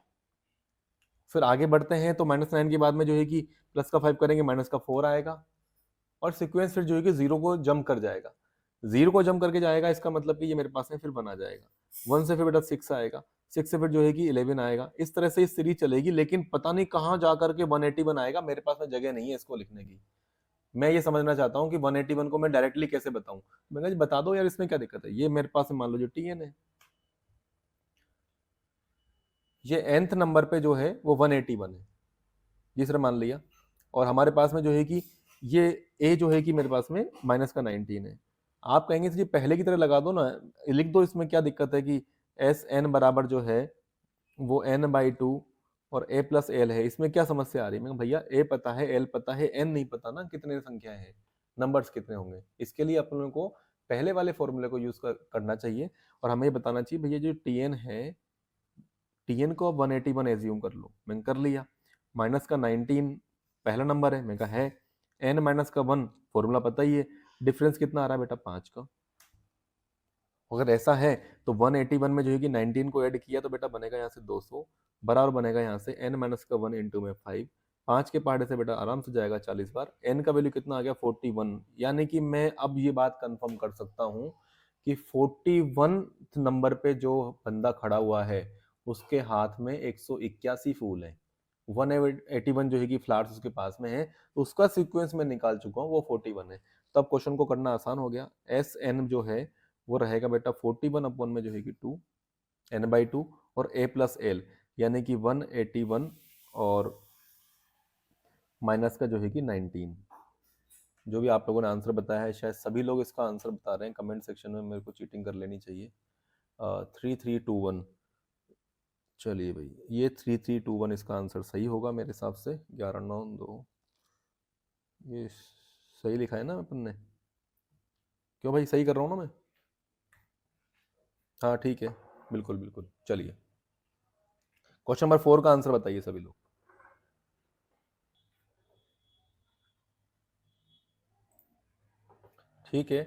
फिर आगे बढ़ते हैं तो -9 के बाद में जो है कि प्लस का 5 करेंगे, माइनस का 4 आएगा, और सीक्वेंस फिर जो है कि 0 को जंप कर जाएगा। 0 को जंप करके जाएगा, इसका मतलब कि ये मेरे पास में फिर बना जाएगा 1 से, फिर बेटा 6 आएगा, 6 से फिर जो है कि 11 आएगा। इस तरह से ये सीरीज चलेगी, लेकिन पता नहीं कहाँ जा करके 181 आएगा, मेरे पास में जगह नहीं है इसको लिखने की। मैं ये समझना चाहता हूँ कि 181 को मैं डायरेक्टली कैसे बताऊं। मैं कहा जी बता दो यार, इसमें क्या दिक्कत है। ये मेरे पास में मान लो जो टीएन है, ये nth नंबर पे जो है वो 181 है, जी सर मान लिया। और हमारे पास में जो है कि ये a जो है कि मेरे पास में माइनस का 19 है। आप कहेंगे सर ये पहले की तरह लगा दो ना, लिख दो, इसमें क्या दिक्कत है कि एस एन बराबर जो है वो n/2 और a प्लस एल है, इसमें क्या समस्या आ रही है। मैं भैया a पता है, l पता है, n नहीं पता ना कितने संख्या है, नंबर्स कितने होंगे। इसके लिए अपन लोगों को पहले वाले फॉर्मूले को यूज करना चाहिए और हमें ये बताना चाहिए भैया जो टीएन है, टीएन को अब 181 एज्यूम कर लो। मैंने कर लिया। माइनस का 19 पहला नंबर है, मैं कहा है। n माइनस का 1 फॉर्मूला पता ही है, डिफरेंस कितना आ रहा है बेटा 5 का। अगर ऐसा है तो 181 में जो है कि 19 को ऐड किया तो बेटा बनेगा यहाँ से 200, बराबर बनेगा यहाँ से n माइनस का 1 इंटू में 5, 5 के पहाड़े से बेटा आराम से जाएगा 40 बार। n का वैल्यू कितना आ गया 41, यानी कि मैं अब ये बात कंफर्म कर सकता हूँ कि 41 नंबर पे जो बंदा खड़ा हुआ है उसके हाथ में 181 फूल है। 181 जो है कि फ्लावर्स उसके पास में है, तो उसका सीक्वेंस मैं निकाल चुका हूँ, वो 41 है। तब क्वेश्चन को करना आसान हो गया। एस एन जो है वो रहेगा बेटा 41 में जो है कि 2 n/2 और a प्लस एल, यानी कि 181 और माइनस का जो है कि 19। जो भी आप लोगों ने आंसर बताया है, शायद सभी लोग इसका आंसर बता रहे हैं। कमेंट सेक्शन में मेरे को चीटिंग कर लेनी चाहिए। 3321 चलिए भाई, ये 3321 इसका आंसर सही होगा मेरे हिसाब से। 1192 ये सही लिखा है ना अपन ने? क्यों भाई, सही कर रहा हूँ ना मैं? हाँ ठीक है, बिल्कुल बिल्कुल। चलिए, क्वेश्चन नंबर 4 का आंसर बताइए सभी लोग। ठीक है,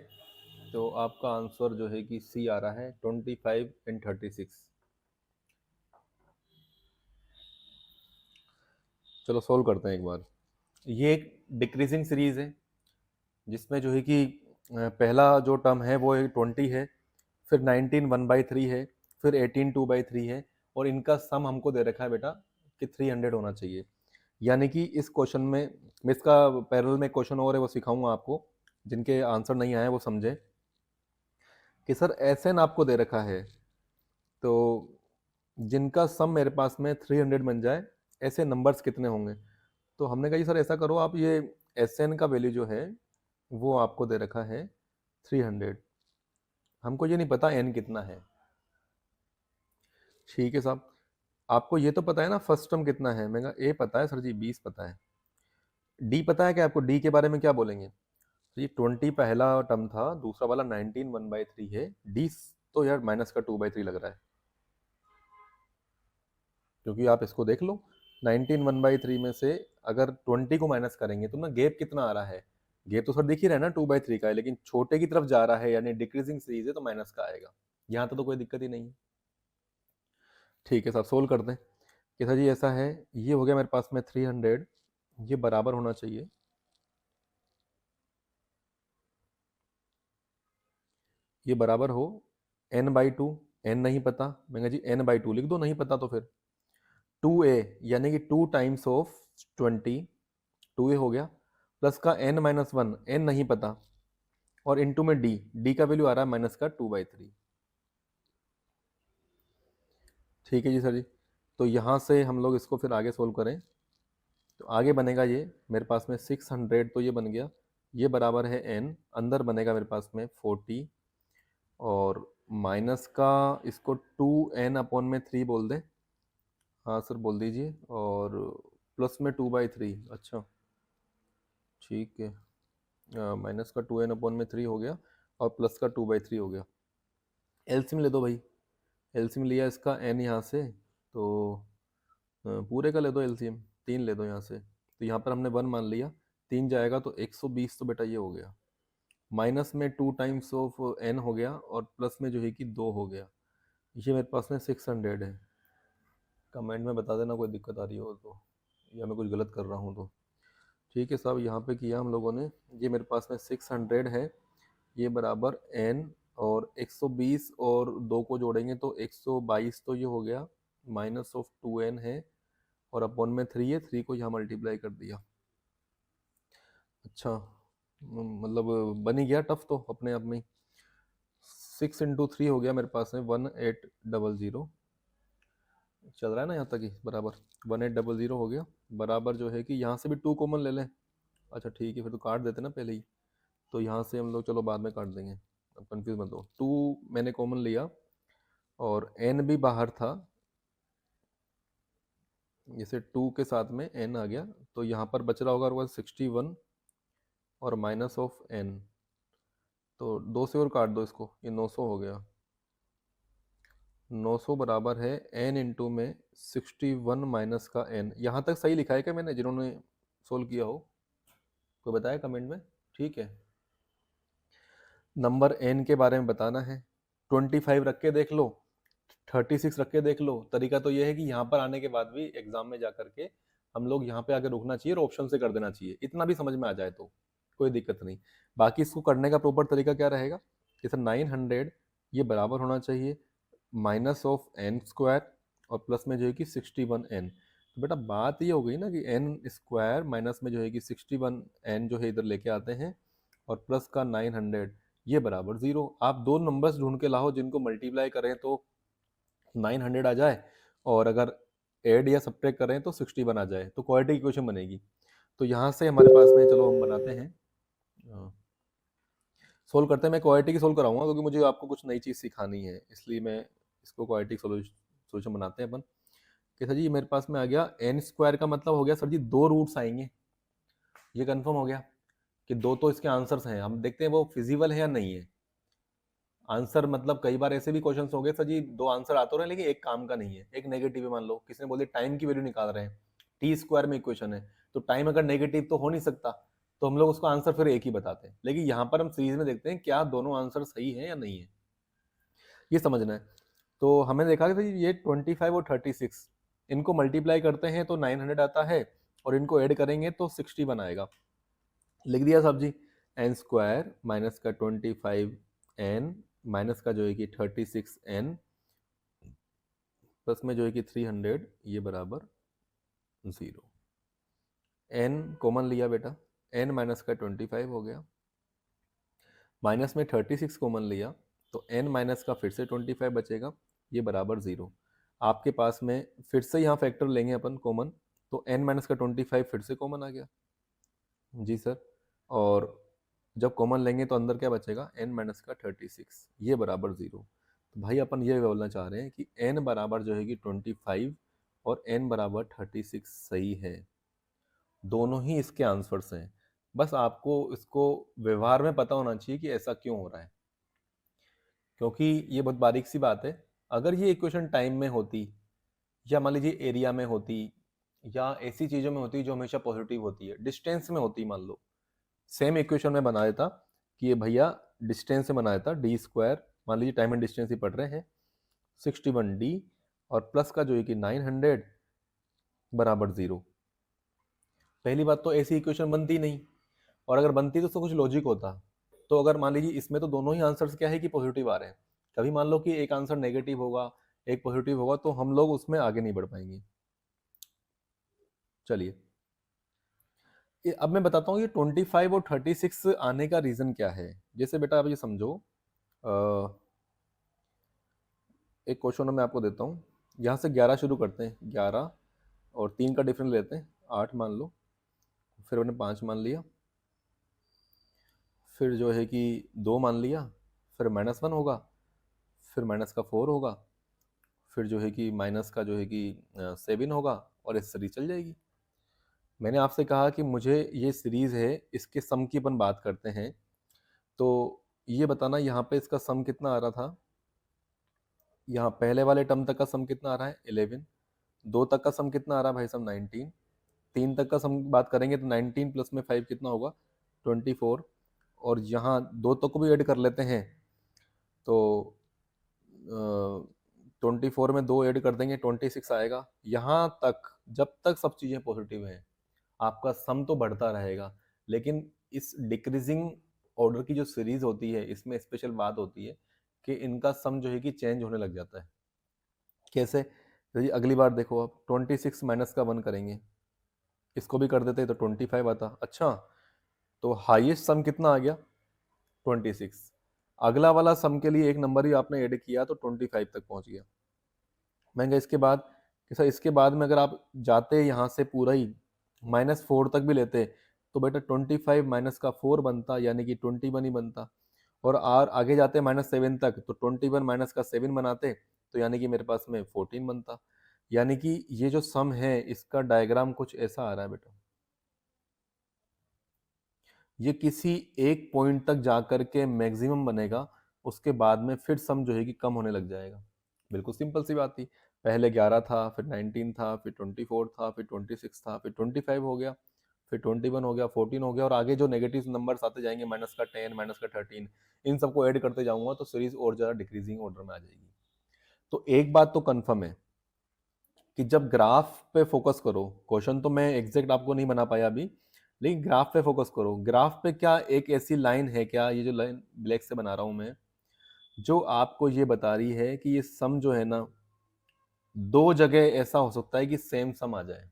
तो आपका आंसर जो है कि सी आ रहा है, 25 एंड 36। चलो सोल्व करते हैं एक बार। ये एक डिक्रीजिंग सीरीज है जिसमें जो है कि पहला जो टर्म है वो 20 है, फिर 19 1/3 है, फिर 18 2/3 है, और इनका सम हमको दे रखा है बेटा कि 300 होना चाहिए। यानी कि इस क्वेश्चन में, मैं इसका पैरेलल में क्वेश्चन और है वो सिखाऊंगा आपको, जिनके आंसर नहीं आए वो समझें कि सर एस एन आपको दे रखा है, तो जिनका सम मेरे पास में 300 बन जाए, ऐसे नंबर्स कितने होंगे? तो हमने कहा जी सर ऐसा करो आप, ये एस एन का वैल्यू जो है वो आपको दे रखा है 300, हमको ये नहीं पता एन कितना है। ठीक है साहब, आपको ये तो पता है ना फर्स्ट टर्म कितना है? मैं कहा ए पता है सर जी, 20 पता है। डी पता है क्या आपको? डी के बारे में क्या बोलेंगे? तो ये 20 पहला टर्म था, दूसरा वाला 19 1/3 है, डी तो यार माइनस का 2/3 लग रहा है, क्योंकि आप इसको देख लो, 19 1/3 में से अगर 20 को माइनस करेंगे तो ना गैप कितना आ रहा है? गैप तो सर दिख ही रहा है ना 2/3 का है, लेकिन छोटे की तरफ जा रहा है, यानी डिक्रीजिंग सीरीज है तो माइनस का आएगा। यहाँ तो कोई दिक्कत ही नहीं है। ठीक है साहब, सोल्व कर दें कि सर जी ऐसा है, ये हो गया मेरे पास में 300, ये बराबर होना चाहिए, ये बराबर हो n/2। n नहीं पता, मैं कहा जी n/2 लिख दो, नहीं पता तो फिर 2a, यानी कि 2 टाइम्स ऑफ 20, 2a हो गया, प्लस का n-1, n नहीं पता, और इनटू में d का वैल्यू आ रहा है माइनस का 2/3। ठीक है जी सर जी, तो यहाँ से हम लोग इसको फिर आगे सोल्व करें तो आगे बनेगा ये मेरे पास में 600, तो ये बन गया, ये बराबर है n, अंदर बनेगा मेरे पास में 40, और माइनस का इसको 2n/3 बोल दें। हाँ सर बोल दीजिए, और प्लस में 2/3। अच्छा ठीक है, माइनस का 2n/3 हो गया, और प्लस का 2/3 हो गया। एलसीएम ले दो भाई, एलसीएम लिया इसका n यहाँ से, तो पूरे का ले दो एलसीएम, 3 ले दो यहाँ से, तो यहाँ पर हमने 1 मान लिया, 3 जाएगा तो 120, तो बेटा ये हो गया, माइनस में 2 टाइम्स ऑफ n हो गया, और प्लस में जो है कि 2 हो गया, ये मेरे पास में 600 है। कमेंट में बता देना कोई दिक्कत आ रही हो तो, या मैं कुछ गलत कर रहा हूँ तो। ठीक है साहब, यहाँ पे किया हम लोगों ने, ये मेरे पास में 600 है, ये बराबर n, और 120 और 2 को जोड़ेंगे तो 122, तो ये हो गया, माइनस ऑफ 2n है, और अपॉन में 3 है, 3 को यहाँ मल्टीप्लाई कर दिया। अच्छा, मतलब बन ही गया टफ तो अपने आप में ही। 6 × 3 हो गया मेरे पास में 1800, चल रहा है ना यहाँ तक ही, बराबर 1800 हो गया, बराबर जो है कि यहाँ से भी 2 कॉमन ले लें। अच्छा ठीक है, फिर तो काट देते ना पहले ही, तो यहाँ से हम लोग चलो बाद में काट देंगे, अब कंफ्यूज मत हो। 2 मैंने कॉमन लिया, और n भी बाहर था, जैसे 2 के साथ में n आ गया, तो यहाँ पर बच रहा होगा 61, और माइनस ऑफ n, तो 2 से और काट दो इसको, ये 900 हो गया, 900 बराबर है n इंटू में 61 माइनस का n। यहाँ तक सही लिखा है क्या मैंने, जिन्होंने सोल्व किया हो कोई बताया कमेंट में? ठीक है, नंबर n के बारे में बताना है, 25 रख के देख लो, 36 रख के देख लो। तरीका तो ये है कि यहाँ पर आने के बाद भी एग्जाम में जा करके हम लोग यहाँ पे आके रुकना चाहिए और ऑप्शन से कर देना चाहिए, इतना भी समझ में आ जाए तो कोई दिक्कत नहीं। बाकी इसको करने का प्रॉपर तरीका क्या रहेगा कि सर 900 ये बराबर होना चाहिए माइनस ऑफ n² और प्लस में जो है कि 61n। तो बेटा बात ये हो गई ना कि n² माइनस में जो है कि 61n जो है इधर लेके आते हैं, और प्लस का 900, ये बराबर 0। आप दो नंबर्स ढूंढ के लाओ जिनको मल्टीप्लाई करें तो 900 आ जाए, और अगर ऐड या सब्ट्रैक्ट करें तो 61 आ जाए, तो क्वाड्रेटिक इक्वेशन बनेगी। तो यहाँ से हमारे पास में, चलो हम बनाते हैं, सोल्व करते हैं। मैं क्वाड्रेटिक ही सोल्व कराऊंगा क्योंकि मुझे आपको कुछ नई चीज़ सिखानी है, इसलिए मैं इसको क्वाड्रेटिक सोल्यूशन बनाते हैं अपन। कि सर जी मेरे पास में आ गया n स्क्वायर का मतलब हो गया सर जी 2 रूट्स आएंगे, ये कंफर्म हो गया कि 2 तो इसके आंसर्स हैं। हम देखते हैं वो फिजिबल है या नहीं है। आंसर मतलब कई बार ऐसे भी क्वेश्चंस हो गए सर जी 2 आंसर आते रहे लेकिन एक काम का नहीं है, एक नेगेटिव है। मान लो किसी ने बोल दिया टाइम की वैल्यू निकाल रहे हैं, टी स्क्वायर में इक्वेशन है, तो टाइम अगर नेगेटिव तो हो नहीं सकता, तो हम लोग उसका आंसर फिर एक ही बताते हैं। लेकिन यहाँ पर हम सीरीज में देखते हैं क्या दोनों आंसर सही है या नहीं है, ये समझना है। तो हमने देखा कि ये 25 और 36 इनको मल्टीप्लाई करते हैं तो 900 आता है, और इनको ऐड करेंगे तो 61 आएगा। लिख दिया साहब जी, एन स्क्वायर माइनस का 25n माइनस का जो है कि 36n प्लस में जो है कि 300, ये बराबर 0। n कॉमन लिया बेटा, n माइनस का 25 हो गया, माइनस में 36 कॉमन लिया तो n माइनस का फिर से 25 बचेगा, ये बराबर 0। आपके पास में फिर से यहाँ फैक्टर लेंगे अपन कॉमन, तो n माइनस का 25 फिर से कॉमन आ गया जी सर, और जब कॉमन लेंगे तो अंदर क्या बचेगा, n माइनस का 36, ये बराबर 0। तो भाई अपन ये बोलना चाह रहे हैं कि n बराबर जो है कि 25 और n बराबर 36 सही है, दोनों ही इसके आंसर्स हैं। बस आपको इसको व्यवहार में पता होना चाहिए कि ऐसा क्यों हो रहा है, क्योंकि ये बहुत बारीक सी बात है। अगर ये इक्वेशन टाइम में होती, या मान लीजिए एरिया में होती, या ऐसी चीज़ों में होती जो हमेशा पॉजिटिव होती है, डिस्टेंस में होती, मान लो सेम इक्वेशन में बना देता कि ये भैया डिस्टेंस से बना देता, डी स्क्वायर, मान लीजिए टाइम एंड डिस्टेंस ही पढ़ रहे हैं, 61d और प्लस का जो है कि 900 बराबर 0। पहली बात तो ऐसी इक्वेशन बनती नहीं, और अगर बनती तो उसका कुछ लॉजिक होता। तो अगर मान लीजिए इसमें तो दोनों ही आंसर्स क्या है कि पॉजिटिव आ रहे हैं, कभी मान लो कि एक आंसर नेगेटिव होगा एक पॉजिटिव होगा, तो हम लोग उसमें आगे नहीं बढ़ पाएंगे। चलिए अब मैं बताता हूँ ये 25 और 36 आने का रीजन क्या है। जैसे बेटा आप ये समझो, एक क्वेश्चन मैं आपको देता हूँ, यहाँ से 11 शुरू करते हैं, 11 और 3 का डिफरेंस लेते हैं, 8 मान लो, फिर मैंने 5 मान लिया, फिर जो है कि 2 मान लिया, फिर -1 होगा, फिर माइनस का 4 होगा, फिर जो है कि माइनस का जो है कि 7 होगा, और इस सीरीज चल जाएगी। मैंने आपसे कहा कि मुझे ये सीरीज है इसके सम की अपन बात करते हैं, तो ये बताना यहाँ पे इसका सम कितना आ रहा था, यहाँ पहले वाले टर्म तक का सम कितना आ रहा है 11, 2 तक का सम कितना आ रहा है भाई साहब 19, 3 तक का सम बात करेंगे तो 19 प्लस में 5 कितना होगा 24, और यहाँ 2 तक को भी ऐड कर लेते हैं तो 24 में 2 ऐड कर देंगे 26 आएगा। यहाँ तक जब तक सब चीज़ें पॉजिटिव हैं आपका सम तो बढ़ता रहेगा, लेकिन इस डिक्रीजिंग ऑर्डर की जो सीरीज होती है इसमें स्पेशल बात होती है कि इनका सम जो है कि चेंज होने लग जाता है। कैसे, तो ये अगली बार देखो आप 26 माइनस का 1 करेंगे, इसको भी कर देते तो 25 आता। अच्छा, तो हाईएस्ट सम कितना आ गया 26, अगला वाला सम के लिए एक नंबर ही आपने ऐड किया तो 25 तक पहुंच गया। मैं इसके बाद कि सर इसके बाद में अगर आप जाते यहाँ से पूरा ही -4 तक भी लेते तो बेटा 25 माइनस का 4 बनता, यानी कि 21 ही बनता, और आगे जाते -7 तक तो 21 माइनस का 7 बनाते तो यानी कि मेरे पास में 14 बनता। यानी कि ये जो सम है इसका डायग्राम कुछ ऐसा आ रहा है बेटा, ये किसी एक पॉइंट तक जाकर के मैक्सिमम बनेगा, उसके बाद में फिर सम जो है कि कम होने लग जाएगा। बिल्कुल सिंपल सी बात थी, पहले 11 था, फिर 19 था, फिर 24 था, फिर 26 था, फिर 25 हो गया, फिर 21 हो गया, 14 हो गया, और आगे जो नेगेटिव नंबर्स आते जाएंगे माइनस का 10, माइनस का 13, इन सबको ऐड करते जाऊंगा तो सीरीज और ज़्यादा डिक्रीजिंग ऑर्डर में आ जाएगी। तो एक बात तो कन्फर्म है कि जब ग्राफ पे फोकस करो, क्वेश्चन तो मैं एग्जैक्ट आपको नहीं बना पाया अभी, लेकिन ग्राफ पे फोकस करो। ग्राफ पे क्या एक ऐसी लाइन है क्या, ये जो लाइन ब्लैक से बना रहा हूं मैं, जो आपको ये बता रही है कि ये सम जो है ना, दो जगह ऐसा हो सकता है कि सेम सम आ जाए,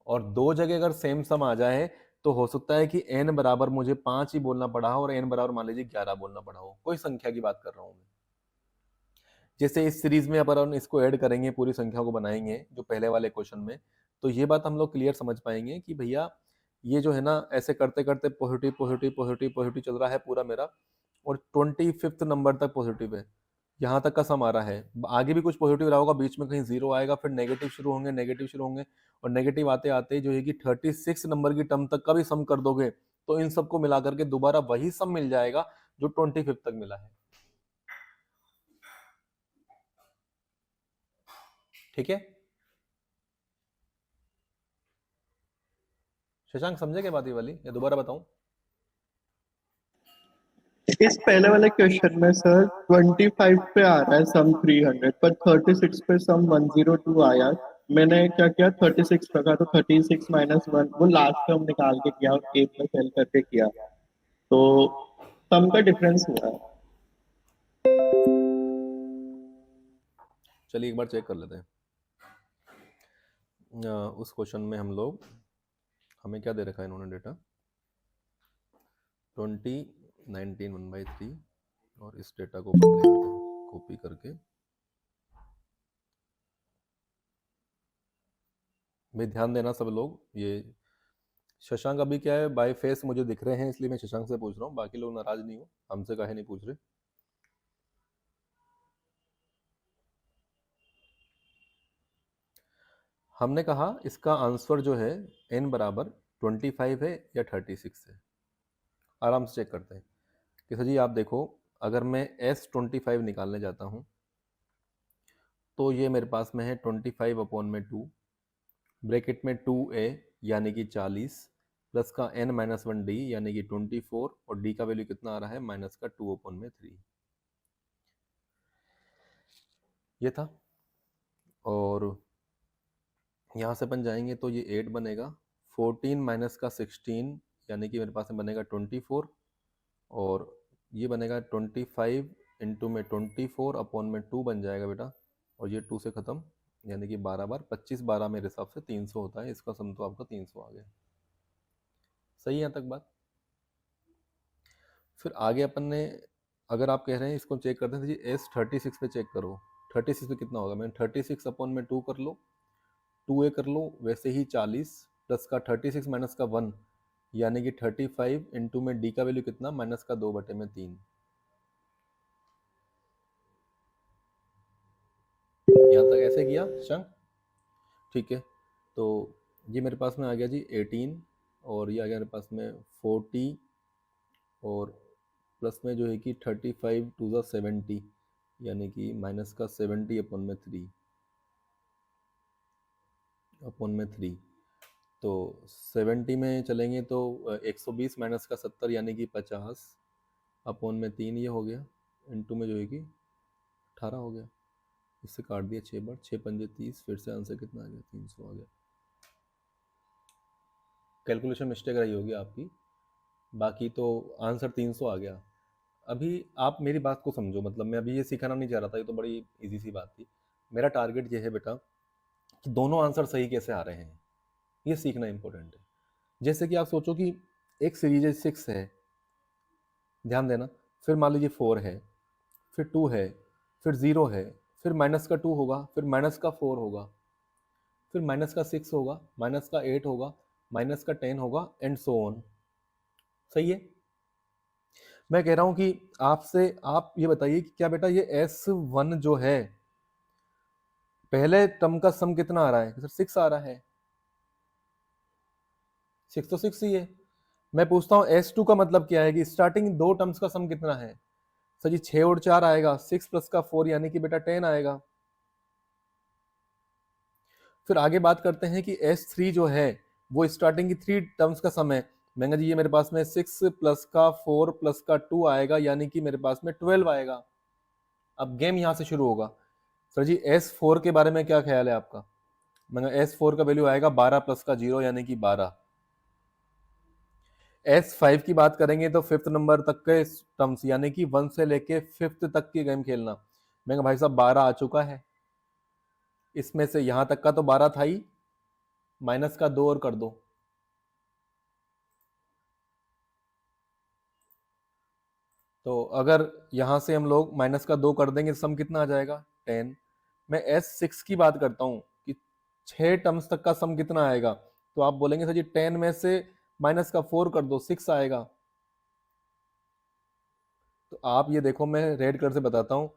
और दो जगह अगर सेम सम आ जाए तो हो सकता है कि n बराबर मुझे 5 ही बोलना पड़ा हो और n बराबर मान लीजिए 11 बोलना पड़ा हो, कोई संख्या की बात कर रहा हूं मैं। जैसे इस सीरीज में अपन इसको ऐड करेंगे, पूरी संख्या को बनाएंगे जो पहले वाले क्वेश्चन में, तो ये बात हम लोग क्लियर समझ पाएंगे कि भैया ये जो है ना ऐसे करते करते पॉजिटिव पॉजिटिव पॉजिटिव पॉजिटिव चल रहा है पूरा मेरा, और 25th नंबर तक पॉजिटिव है। यहाँ तक का सम आ रहा है, आगे भी कुछ पॉजिटिव रहा होगा, बीच में कहीं जीरो आएगा, फिर नेगेटिव शुरू होंगे, नेगेटिव शुरू होंगे, और नेगेटिव आते आते जो है कि 36 नंबर की टर्म तक का भी सम कर दोगे तो इन सबको मिला करके दोबारा वही सम मिल जाएगा जो 25 तक मिला है। ठीक है, शशांक समझे क्या बात ये वाली, या दोबारा बताऊं? इस पहले वाले क्वेश्चन में सर 25 पे आ रहा है सम 300, पर 36 पे सम 102 आया। मैंने क्या किया, 36 रखा तो 36 माइनस 1 वो लास्ट टर्म निकाल के किया और ए प्लस एल करके किया, तो सम का डिफरेंस हुआ है। चलिए एक बार चेक कर लेते हैं। उस क्वेश्चन में हम लोग, हमें क्या दे रखा है इन्होंने डेटा, 20, 19, 1/3, और इस डेटा को अपन ले लेते हैं कॉपी करके। भाई ध्यान देना सब लोग, ये शशांक अभी क्या है बाय फेस मुझे दिख रहे हैं इसलिए मैं शशांक से पूछ रहा हूँ, बाकी लोग नाराज नहीं हो, हमसे काहे नहीं पूछ रहे। हमने कहा इसका आंसर जो है n बराबर 25 है या 36 है। आराम से चेक करते हैं कि सर जी आप देखो, अगर मैं S25 निकालने जाता हूँ तो ये मेरे पास में है 25/2, ब्रैकेट में 2a यानी कि 40, प्लस का n-1d यानी कि 24, और d का वैल्यू कितना आ रहा है, माइनस का 2/3। ये था, और यहाँ से बन जाएंगे तो ये 8 बनेगा, 14 माइनस का 16 यानी कि मेरे पास में बनेगा 24, और ये बनेगा 25 इंटू में 24/2 बन जाएगा बेटा, और ये 2 से ख़त्म यानी कि 12 बार 25, 12 मेरे हिसाब से 300 होता है, इसका सम तो आपका 300 आ गया। सही है यहाँ तक बात? फिर आगे अपन ने, अगर आप कह रहे हैं इसको चेक करते हैं तो जी S36 पे चेक करो, 36 पे कितना होगा, मैंने 36/2 कर लो, 2a कर लो, वैसे ही 40 प्लस का 36 माइनस का 1 यानी कि 35 इंटू में d का वैल्यू कितना, माइनस का 2/3। यहाँ तक ऐसे किया शंक? ठीक है, तो ये मेरे पास में आ गया जी 18, और ये आ गया मेरे पास में 40, और प्लस में जो है कि 35 टू ज़ा 70 यानी कि माइनस का 70/3 तो 70 में चलेंगे तो 120 माइनस का 70 यानी कि 50/3 ये हो गया, इंटू में जो है कि 18 हो गया, इससे काट दिया 6 बार, 6 पंजे 30, फिर से आंसर कितना आ गया, 300 आ गया। कैलकुलेशन मिस्टेक रही होगी आपकी, बाकी तो आंसर 300 आ गया। अभी आप मेरी बात को समझो, मतलब मैं अभी ये सिखाना नहीं चाह रहा था, ये तो बड़ी इजी सी बात थी। मेरा टारगेट ये है बेटा कि दोनों आंसर सही कैसे आ रहे हैं, ये सीखना इंपॉर्टेंट है। जैसे कि आप सोचो कि एक सीरीज 6 है, ध्यान देना, फिर मान लीजिए 4 है, फिर 2 है, फिर 0 है, फिर माइनस का 2 होगा, फिर माइनस का 4 होगा, फिर माइनस का 6 होगा, माइनस का 8 होगा, माइनस का 10 होगा, एंड सो ऑन। सही है? मैं कह रहा हूं कि आपसे आप ये बताइए कि क्या बेटा ये S1 जो है, पहले टर्म का सम कितना आ रहा है सर, 6 आ रहा है, 6 तो 6 ही है। मैं पूछता हूँ S2 का मतलब क्या है कि स्टार्टिंग दो टर्म्स का सम कितना है, सर जी 6 और 4 आएगा, 6 प्लस का 4 यानी कि बेटा 10 आएगा। फिर आगे बात करते हैं कि S3 जो है वो स्टार्टिंग की 3 टर्म्स का सम है। मैंने जी ये मेरे पास में 6 प्लस का 4 प्लस का 2 आएगा यानी कि मेरे पास में 12 आएगा। अब गेम यहां से शुरू होगा। सर जी S4 के बारे में क्या ख्याल है आपका? मैंने S4 का वैल्यू आएगा 12 प्लस का 0 यानी कि 12। S5 की बात करेंगे तो 5th नंबर तक के टर्म्स यानी कि 1 से लेके 5th तक की गेम खेलना। मैं भाई साहब 12 आ चुका है, इसमें से यहां तक का तो 12 था ही, माइनस का 2 और कर दो, तो अगर यहां से हम लोग माइनस का 2 कर देंगे सम कितना आ जाएगा, 10। मैं S6 की बात करता हूं कि 6 टर्म्स तक का सम कितना आएगा, तो आप बोलेंगे सर जी 10 में से माइनस का 4 कर दो, 6 आएगा। तो आप ये देखो, मैं रेड कलर से बताता हूं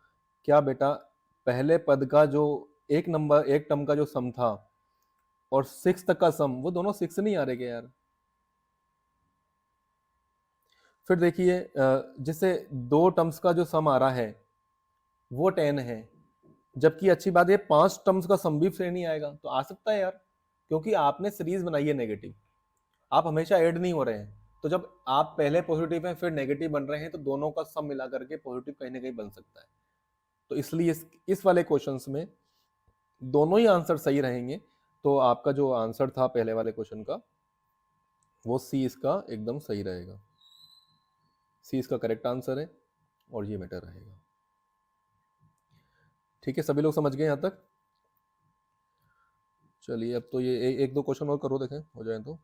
क्या बेटा पहले पद का जो एक टर्म का जो सम था और 6 तक का सम, वो दोनों 6 नहीं आ रहे क्या यार? फिर देखिए जिससे 2 टर्म्स का जो सम आ रहा है वो 10 है, जबकि अच्छी बात है 5 टर्म्स का सम भी फिर नहीं आएगा। तो आ सकता है यार, क्योंकि आपने सीरीज बनाई है नेगेटिव, आप हमेशा ऐड नहीं हो रहे हैं। तो जब आप पहले पॉजिटिव हैं फिर नेगेटिव बन रहे हैं, तो दोनों का सम मिला करके पॉजिटिव कहीं ना कहीं बन सकता है। तो इसलिए इस वाले क्वेश्चंस में दोनों ही आंसर सही रहेंगे। तो आपका जो आंसर था पहले वाले क्वेश्चन का, वो सी इसका एकदम सही रहेगा। सी इसका करेक्ट आंसर है और ये बेटर रहेगा। ठीक है, सभी लोग समझ गए यहाँ तक? चलिए अब तो ये एक दो क्वेश्चन और करो, देखें हो जाए तो।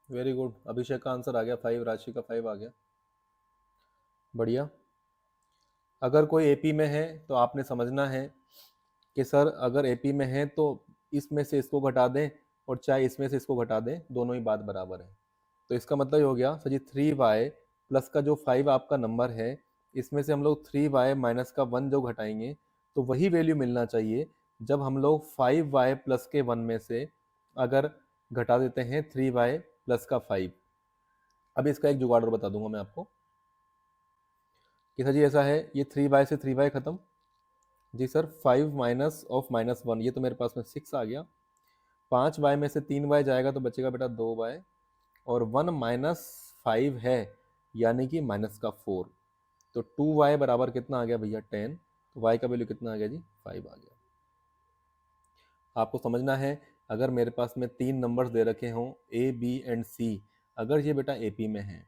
वेरी गुड, अभिषेक का आंसर आ गया 5, राशि का 5 आ गया, बढ़िया। अगर कोई एपी में है तो आपने समझना है कि सर अगर एपी में है तो इसमें से इसको घटा दें और चाहे इसमें से इसको घटा दें, दोनों ही बात बराबर है। तो इसका मतलब ये हो गया सर जी 3y प्लस का जो 5 आपका नंबर है, इसमें से हम लोग 3y माइनस का 1 जो घटाएंगे तो वही वैल्यू मिलना चाहिए जब हम लोग 5y प्लस के 1 में से अगर घटा देते हैं 3y प्लस का 5। अब इसका एक जुगाड़ और बता दूंगा मैं आपको कि सर जी ऐसा है, ये 3y से 3y खत्म जी सर, 5 माइनस ऑफ -1, ये तो मेरे पास में 6 आ गया। 5y में से 3y जाएगा तो बचेगा बेटा 2y, और 1 माइनस 5 है यानी कि माइनस का 4, तो 2y बराबर कितना आ गया भैया 10। तो y का वैल्यू कितना आ गया जी 5 आ गया। आपको समझना है, अगर मेरे पास में 3 नंबर्स दे रखे हों a b एंड c, अगर ये बेटा AP में है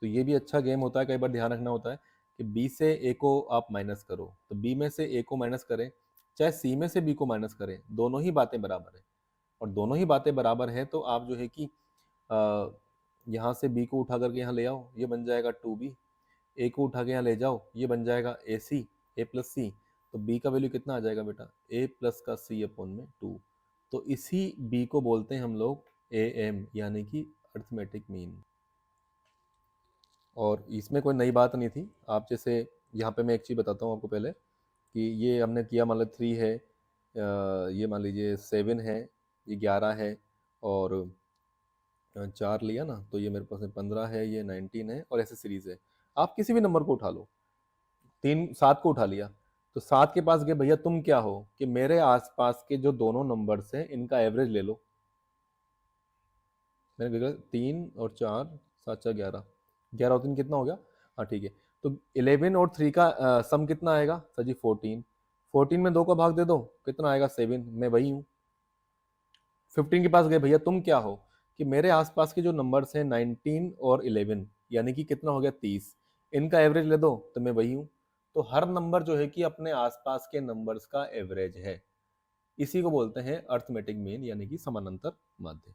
तो ये भी अच्छा गेम होता है, कई बार ध्यान रखना होता है कि B से A को आप माइनस करो, तो B में से A को माइनस करें, चाहे C में से B को माइनस करें, दोनों ही बातें बराबर है। और दोनों ही बातें बराबर हैं तो आप जो है कि यहाँ से B को उठा करके यहाँ ले आओ, ये बन जाएगा 2B, A को उठा के यहाँ ले जाओ, ये बन जाएगा AC, A प्लस C, तो B का वैल्यू कितना आ जाएगा बेटा A प्लस का C अपॉन में 2। तो इसी B को बोलते हैं हम लोग AM यानी कि अर्थमेटिक मीन। और इसमें कोई नई बात नहीं थी, आप जैसे यहाँ पे मैं एक चीज़ बताता हूँ आपको पहले कि ये हमने किया, मान लो 3 है, ये मान लीजिए 7 है, ये 11 है, और 4 लिया ना तो ये मेरे पास में 15 है, ये 19 है, और ऐसे सीरीज है। आप किसी भी नंबर को उठा लो, 7 को उठा लिया तो 7 के पास गए, भैया तुम क्या हो कि मेरे आसपास के जो दोनों नंबर्स हैं इनका एवरेज ले लो। मैंने देखा 3 और 4, 7 4 11, 11 और 3 कितना हो गया, हाँ ठीक है। तो 11 और 3 का सम कितना आएगा सर जी 14, 14 में 2 का भाग दे दो कितना आएगा 7, मैं वही हूँ। 15 के पास गए, भैया तुम क्या हो कि मेरे आसपास के जो नंबर्स हैं 19 और 11 यानी कि कितना हो गया 30, इनका एवरेज ले दो तो मैं वही हूँ। तो हर नंबर जो है कि अपने आसपास के नंबर्स का एवरेज है, इसी को बोलते हैं अर्थमेटिक मीन यानी कि समानांतर माध्य।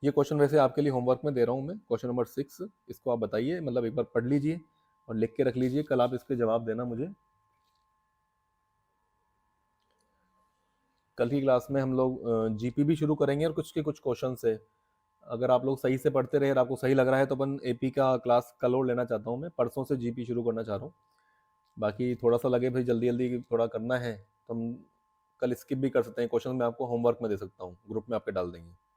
ये क्वेश्चन वैसे आपके लिए होमवर्क में दे रहा हूँ मैं, क्वेश्चन नंबर 6, इसको आप बताइए, मतलब एक बार पढ़ लीजिए और लिख के रख लीजिए, कल आप इसके जवाब देना मुझे। कल की क्लास में हम लोग जीपी भी शुरू करेंगे और कुछ के कुछ क्वेश्चन से, अगर आप लोग सही से पढ़ते रहे और आपको सही लग रहा है तो अपन एपी का क्लास कल और लेना चाहता हूँ मैं, परसों से जीपी शुरू करना चाह रहा हूँ। बाकी थोड़ा सा लगे भाई जल्दी जल्दी थोड़ा करना है तो हम कल स्किप भी कर सकते हैं, क्वेश्चन मैं आपको होमवर्क में दे सकता हूँ, ग्रुप में आपके डाल देंगे।